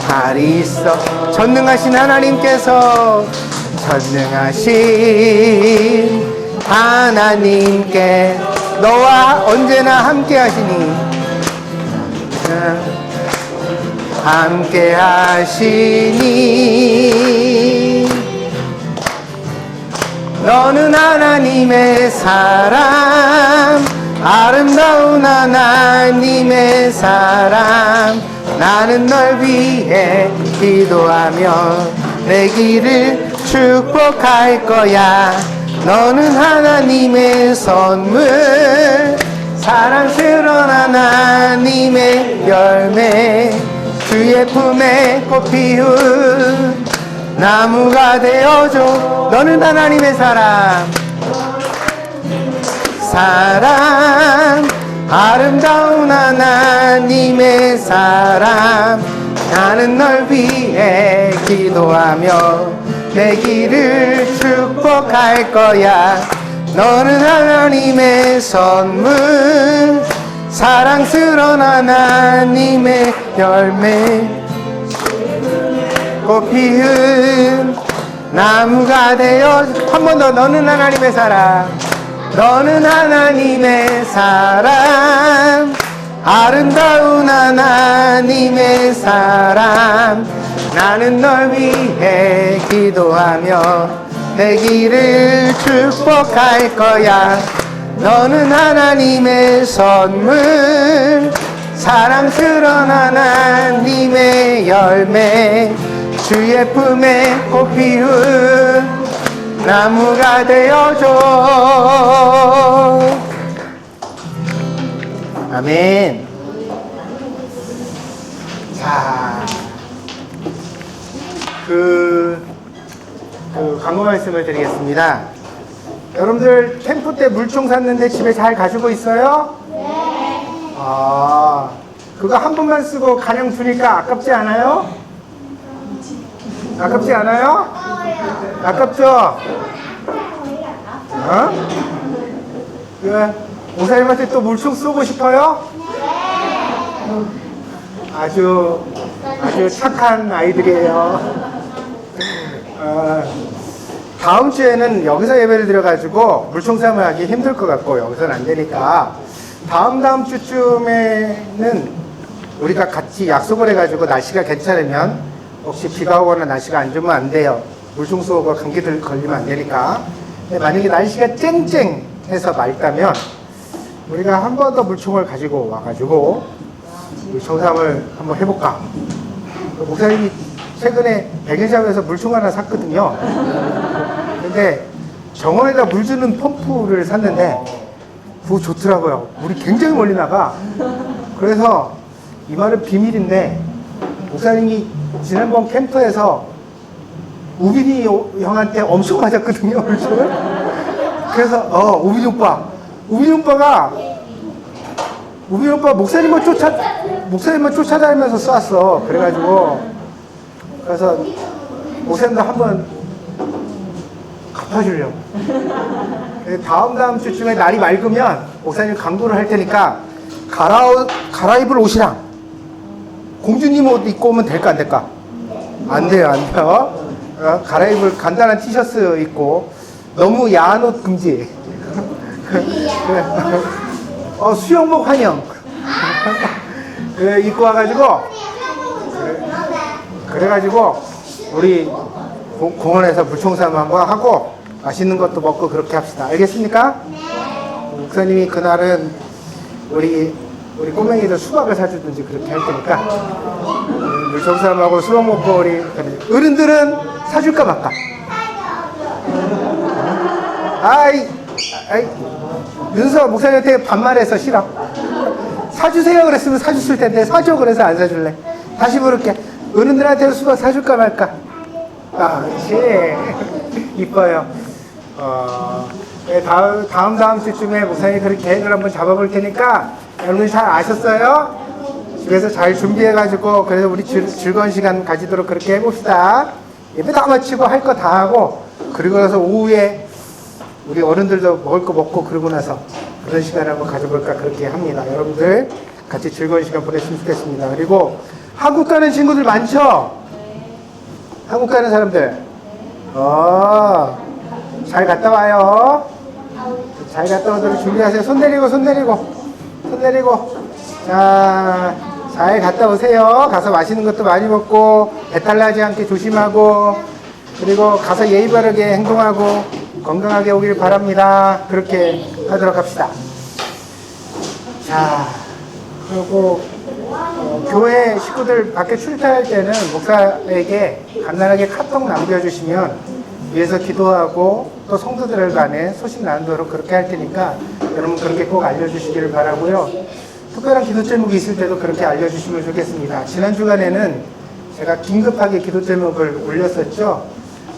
팔이 있어. 전능하신 하나님께서, 전능하신 하나님께 너와 언제나 함께 하시니 함께 하시니 너는 하나님의 사람 아름다운 하나님의 사람 나는 널 위해 기도하며 내 길을 축복할 거야 너는 하나님의 선물 사랑스러운 하나님의 열매 주의 품에 꽃 피운 나무가 되어줘 너는 하나님의 사람 아름다운 하나님의 사람 나는 널 위해 기도하며 내 길을 축복할 거야 너는 하나님의 선물 사랑스러운 하나님의 열매 꽃 피운 나무가 되어 한 번 더 너는 하나님의 사람 너는 하나님의 사람 아름다운 하나님의 사람 나는 널 위해 기도하며 내 길을 축복할 거야 너는 하나님의 선물 사랑스러운 하나님의 열매 주의 품에 꽃 피운 나무가 되어줘 아멘. 자, 광고 말씀을 드리겠습니다. 여러분들 캠프 때 물총 샀는데 집에 잘 가지고 있어요? 네. 그거 한 번만 쓰고 가령 주니까 아깝지 않아요? 아깝지 않아요? 아깝죠? 목사님한테 또 물총 쏘고 싶어요? 아주 착한 아이들이에요. 다음 주에는 여기서 예배를 드려가지고 물총 싸움을 하기 힘들 것 같고 여기서는 안 되니까 다음 주쯤에는 우리가 같이 약속을 해가지고 날씨가 괜찮으면 혹시 비가 오거나 날씨가 안 좋으면 안 돼요. 물총 쏘고 감기 걸리면 안 되니까. 근데 만약에 날씨가 쨍쨍해서 맑다면 우리가 한 번 더 물총을 가지고 와가지고 물총 싸움을 한번 해볼까. 목사님이 최근에 백일샵에서 물총 하나 샀거든요. 근데 정원에다 물 주는 펌프를 샀는데 그거 좋더라고요. 물이 굉장히 멀리 나가. 그래서 이 말은 비밀인데 목사님이 지난번 캠프에서 우빈이 형한테 엄청 맞았거든요. 물총을. 그래서 우빈이 오빠가 목사님만 쫓아다니면서 쐈어. 그래서 목사님도 한번 갚아주려고. 다음 주쯤에 날이 맑으면 목사님 강도를 할 테니까 갈아입을 옷이랑 공주님 옷 입고 오면 될까 안 될까? 안 돼요. 갈아입을 간단한 티셔츠 입고 너무 야한 옷 금지. 수영복 환영. 입고 와가지고 그래가지고 우리 공원에서 물총싸움 한번 하고 맛있는 것도 먹고 그렇게 합시다. 알겠습니까? 목사님이 그날은 우리 꼬맹이들 수박을 사주든지 그렇게 할 테니까 물총싸움하고 수박 먹고 우리 어른들은 사줄까 말까? 아이 윤서 목사님한테 반말해서 싫어. 사주세요 그랬으면 사줬을 텐데 사줘 그래서 안 사줄래. 다시 부를게. 어른들한테 수박 사줄까 말까? 그렇지. 이뻐요. 다음 주쯤에 목사님이 그렇게 계획을 한번 잡아볼 테니까 여러분 잘 아셨어요? 집에서 잘 준비해가지고 그래서 우리 즐거운 시간 가지도록 그렇게 해봅시다. 예배 다 마치고 할 거 다 하고 그리고 나서 오후에 우리 어른들도 먹을 거 먹고 그러고 나서 그런 시간을 한번 가져볼까 그렇게 합니다. 여러분들 같이 즐거운 시간 보냈으면 좋겠습니다. 그리고 한국 가는 친구들 많죠? 한국 가는 사람들 잘 갔다 와요. 잘 갔다 오도록 준비하세요. 손 내리고 자 잘 갔다 오세요. 가서 맛있는 것도 많이 먹고 배탈 나지 않게 조심하고 그리고 가서 예의 바르게 행동하고 건강하게 오길 바랍니다. 그렇게 하도록 합시다. 자, 그리고 교회 식구들 밖에 출퇴할 때는 목사에게 간단하게 카톡 남겨주시면 위에서 기도하고 또 성도들 간에 소식 나누도록 그렇게 할 테니까 여러분 그렇게 꼭 알려주시기를 바라고요. 특별한 기도 제목이 있을 때도 그렇게 알려주시면 좋겠습니다. 지난 주간에는 제가 긴급하게 기도 제목을 올렸었죠.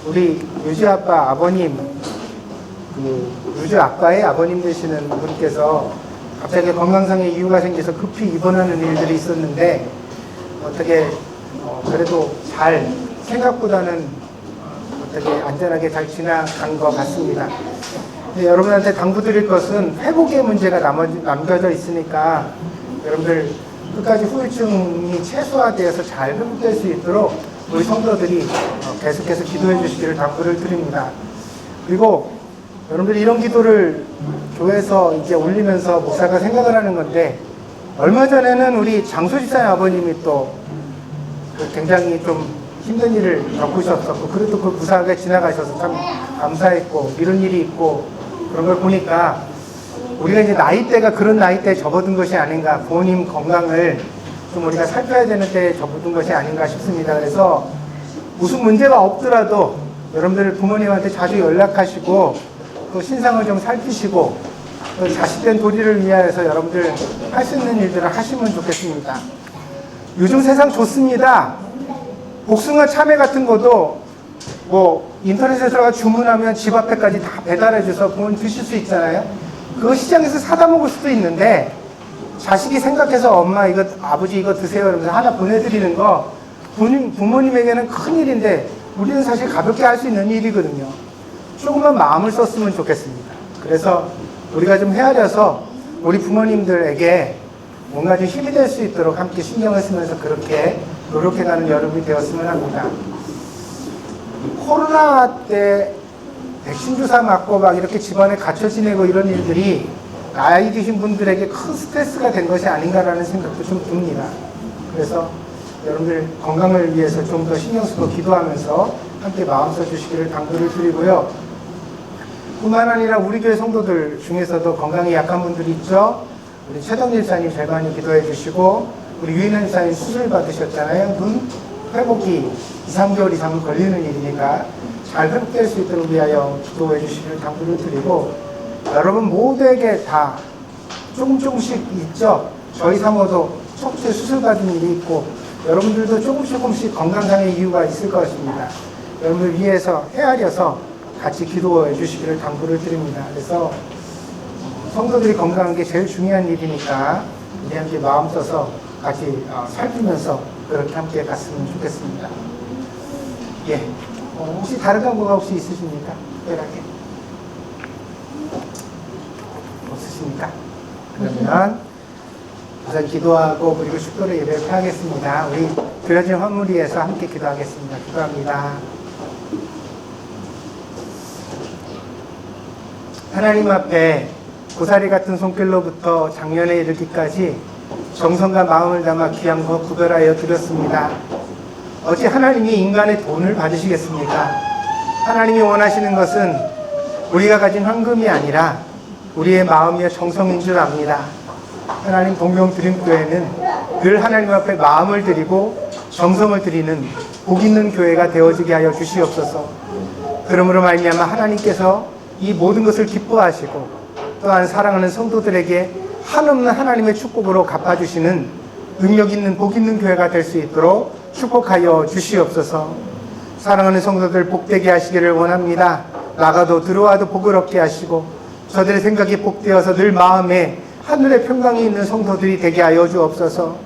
우리 유주 아빠 아버님, 유주 아빠의 아버님 되시는 분께서 갑자기 건강상의 이유가 생겨서 급히 입원하는 일들이 있었는데 어떻게 그래도 잘 생각보다는 어떻게 안전하게 잘 지나간 것 같습니다. 여러분한테 당부드릴 것은 회복의 문제가 남겨져 있으니까 여러분들 끝까지 후유증이 최소화되어서 잘 회복될 수 있도록 우리 성도들이 계속해서 기도해 주시기를 당부를 드립니다. 그리고 여러분들 이런 기도를 교회에서 이제 올리면서 목사가 생각을 하는 건데 얼마 전에는 우리 장소집사님 아버님이 또 굉장히 좀 힘든 일을 겪으셨었고 그래도 그 무사하게 지나가셔서 참 감사했고 이런 일이 있고 그런 걸 보니까 우리가 이제 나이대가 그런 나이대에 접어든 것이 아닌가, 부모님 건강을 좀 우리가 살펴야 되는 때에 접어든 것이 아닌가 싶습니다. 그래서 무슨 문제가 없더라도 여러분들 부모님한테 자주 연락하시고 또 신상을 좀 살피시고 또 자식된 도리를 위하여서 여러분들 할 수 있는 일들을 하시면 좋겠습니다. 요즘 세상 좋습니다. 복숭아 참외 같은 것도 뭐 인터넷에 들어가 주문하면 집 앞에까지 다 배달해줘서 부모님 드실 수 있잖아요. 그거 시장에서 사다 먹을 수도 있는데 자식이 생각해서 엄마 이거 아버지 이거 드세요 이러면서 하나 보내드리는 거 부모님에게는 큰일인데 우리는 사실 가볍게 할 수 있는 일이거든요. 조금만 마음을 썼으면 좋겠습니다. 그래서 우리가 좀 헤아려서 우리 부모님들에게 뭔가 좀 힘이 될 수 있도록 함께 신경을 쓰면서 그렇게 노력해가는 여름이 되었으면 합니다. 코로나 때 백신 주사 맞고 막 이렇게 집안에 갇혀 지내고 이런 일들이 나이 드신 분들에게 큰 스트레스가 된 것이 아닌가라는 생각도 좀 듭니다. 그래서 여러분들 건강을 위해서 좀 더 신경 쓰고 기도하면서 함께 마음 써주시기를 당부를 드리고요. 뿐만 아니라 우리 교회 성도들 중에서도 건강이 약한 분들이 있죠. 우리 최덕일 집사님 제일 많이 기도해 주시고 우리 유인현 집사님 수술 받으셨잖아요. 눈 회복이 2-3개월 이상은 걸리는 일이니까 잘 회복될 수 있도록 위하여 기도해 주시기를 당부를 드리고 여러분 모두에게 다 조금씩 있죠. 저희 사모도 척추에 수술 받은 일이 있고 여러분들도 조금씩 건강상의 이유가 있을 것입니다. 여러분들 위해서 헤아려서 같이 기도해 주시기를 당부를 드립니다. 그래서 성도들이 건강한 게 제일 중요한 일이니까 우리 함께 마음 써서 같이 살피면서 그렇게 함께 갔으면 좋겠습니다. 예. 혹시 다른 광고가 혹시 있으십니까? 특별하게? 없으십니까? 그러면 우선 기도하고 그리고 축도를 예배를 하겠습니다. 우리 드려진 헌물 위에서 함께 기도하겠습니다. 기도합니다. 하나님 앞에 고사리 같은 손길로부터 작년에 이르기까지 정성과 마음을 담아 귀한 것 구별하여 드렸습니다. 어찌 하나님이 인간의 돈을 받으시겠습니까? 하나님이 원하시는 것은 우리가 가진 황금이 아니라 우리의 마음이며 정성인 줄 압니다. 하나님 동명드림교회는 늘 하나님 앞에 마음을 드리고 정성을 드리는 복 있는 교회가 되어지게 하여 주시옵소서. 그러므로 말미암아 하나님께서 이 모든 것을 기뻐하시고 또한 사랑하는 성도들에게 한없는 하나님의 축복으로 갚아주시는 능력 있는 복 있는 교회가 될 수 있도록 축복하여 주시옵소서. 사랑하는 성도들 복되게 하시기를 원합니다. 나가도 들어와도 복을 얻게 하시고 저들의 생각이 복되어서 늘 마음에 하늘의 평강이 있는 성도들이 되게 하여 주옵소서.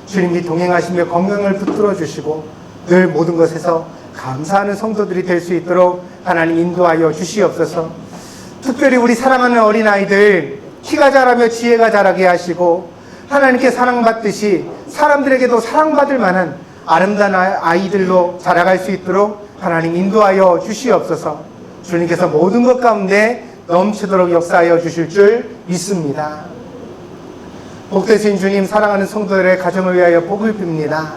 주님이 동행하시며 건강을 붙들어 주시고 늘 모든 것에서 감사하는 성도들이 될 수 있도록 하나님 인도하여 주시옵소서. 특별히 우리 사랑하는 어린아이들 키가 자라며 지혜가 자라게 하시고 하나님께 사랑받듯이 사람들에게도 사랑받을 만한 아름다운 아이들로 자라갈 수 있도록 하나님 인도하여 주시옵소서. 주님께서 모든 것 가운데 넘치도록 역사하여 주실 줄 믿습니다. 복되신 주님, 사랑하는 성도들의 가정을 위하여 복을 빕니다.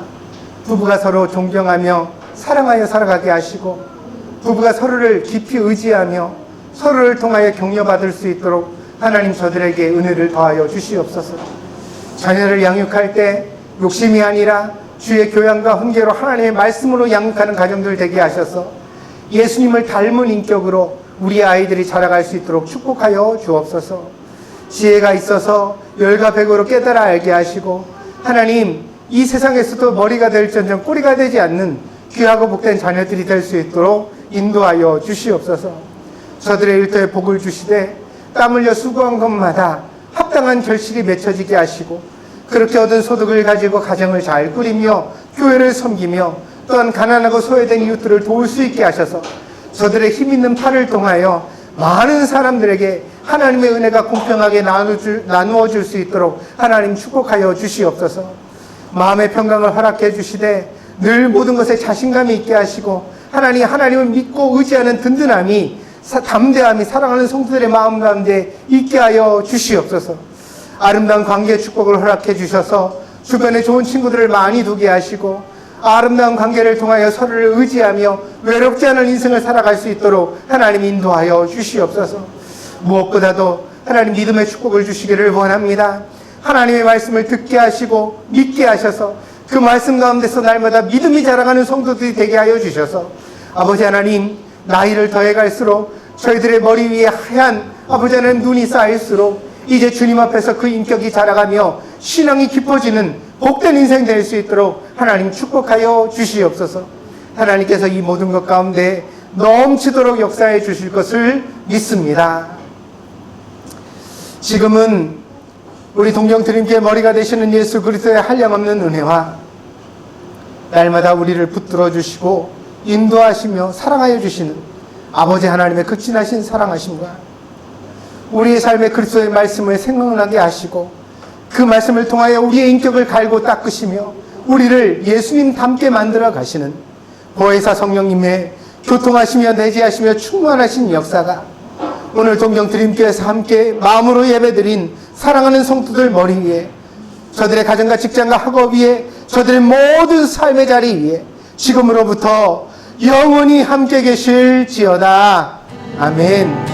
부부가 서로 존경하며 사랑하여 살아가게 하시고, 부부가 서로를 깊이 의지하며 서로를 통하여 격려받을 수 있도록 하나님 저들에게 은혜를 더하여 주시옵소서. 자녀를 양육할 때 욕심이 아니라 주의 교양과 훈계로 하나님의 말씀으로 양육하는 가정들 되게 하셔서 예수님을 닮은 인격으로 우리 아이들이 자라갈 수 있도록 축복하여 주옵소서. 지혜가 있어서 열과 백으로 깨달아 알게 하시고, 하나님 이 세상에서도 머리가 될지언정 꼬리가 되지 않는 귀하고 복된 자녀들이 될 수 있도록 인도하여 주시옵소서. 저들의 일터에 복을 주시되 땀 흘려 수고한 것마다 합당한 결실이 맺혀지게 하시고, 그렇게 얻은 소득을 가지고 가정을 잘 꾸리며 교회를 섬기며 또한 가난하고 소외된 이웃들을 도울 수 있게 하셔서 저들의 힘 있는 팔을 통하여 많은 사람들에게 하나님의 은혜가 공평하게 나누어 줄 수 있도록 하나님 축복하여 주시옵소서. 마음의 평강을 허락해 주시되 늘 모든 것에 자신감이 있게 하시고, 하나님을 믿고 의지하는 든든함이, 담대함이 사랑하는 성도들의 마음 가운데 있게 하여 주시옵소서. 아름다운 관계 축복을 허락해 주셔서 주변에 좋은 친구들을 많이 두게 하시고, 아름다운 관계를 통하여 서로를 의지하며 외롭지 않은 인생을 살아갈 수 있도록 하나님 인도하여 주시옵소서. 무엇보다도 하나님 믿음의 축복을 주시기를 원합니다. 하나님의 말씀을 듣게 하시고 믿게 하셔서 그 말씀 가운데서 날마다 믿음이 자라가는 성도들이 되게 하여 주셔서, 아버지 하나님, 나이를 더해갈수록 저희들의 머리 위에 하얀 아버지 하나님 눈이 쌓일수록 이제 주님 앞에서 그 인격이 자라가며 신앙이 깊어지는 복된 인생 될 수 있도록 하나님 축복하여 주시옵소서. 하나님께서 이 모든 것 가운데 넘치도록 역사해 주실 것을 믿습니다. 지금은 우리 동정드림교회 머리가 되시는 예수 그리스도의 한량없는 은혜와 날마다 우리를 붙들어 주시고 인도하시며 사랑하여 주시는 아버지 하나님의 극진하신 사랑하심과 우리의 삶에 그리스도의 말씀을 생각나게 하시고 그 말씀을 통하여 우리의 인격을 갈고 닦으시며 우리를 예수님 닮게 만들어 가시는 보혜사 성령님의 교통하시며 내재하시며 충만하신 역사가 오늘 동정드림교회에서 함께 마음으로 예배드린 사랑하는 성도들 머리 위에, 저들의 가정과 직장과 학업 위에, 저들의 모든 삶의 자리 위에 지금으로부터 영원히 함께 계실지어다. 아멘.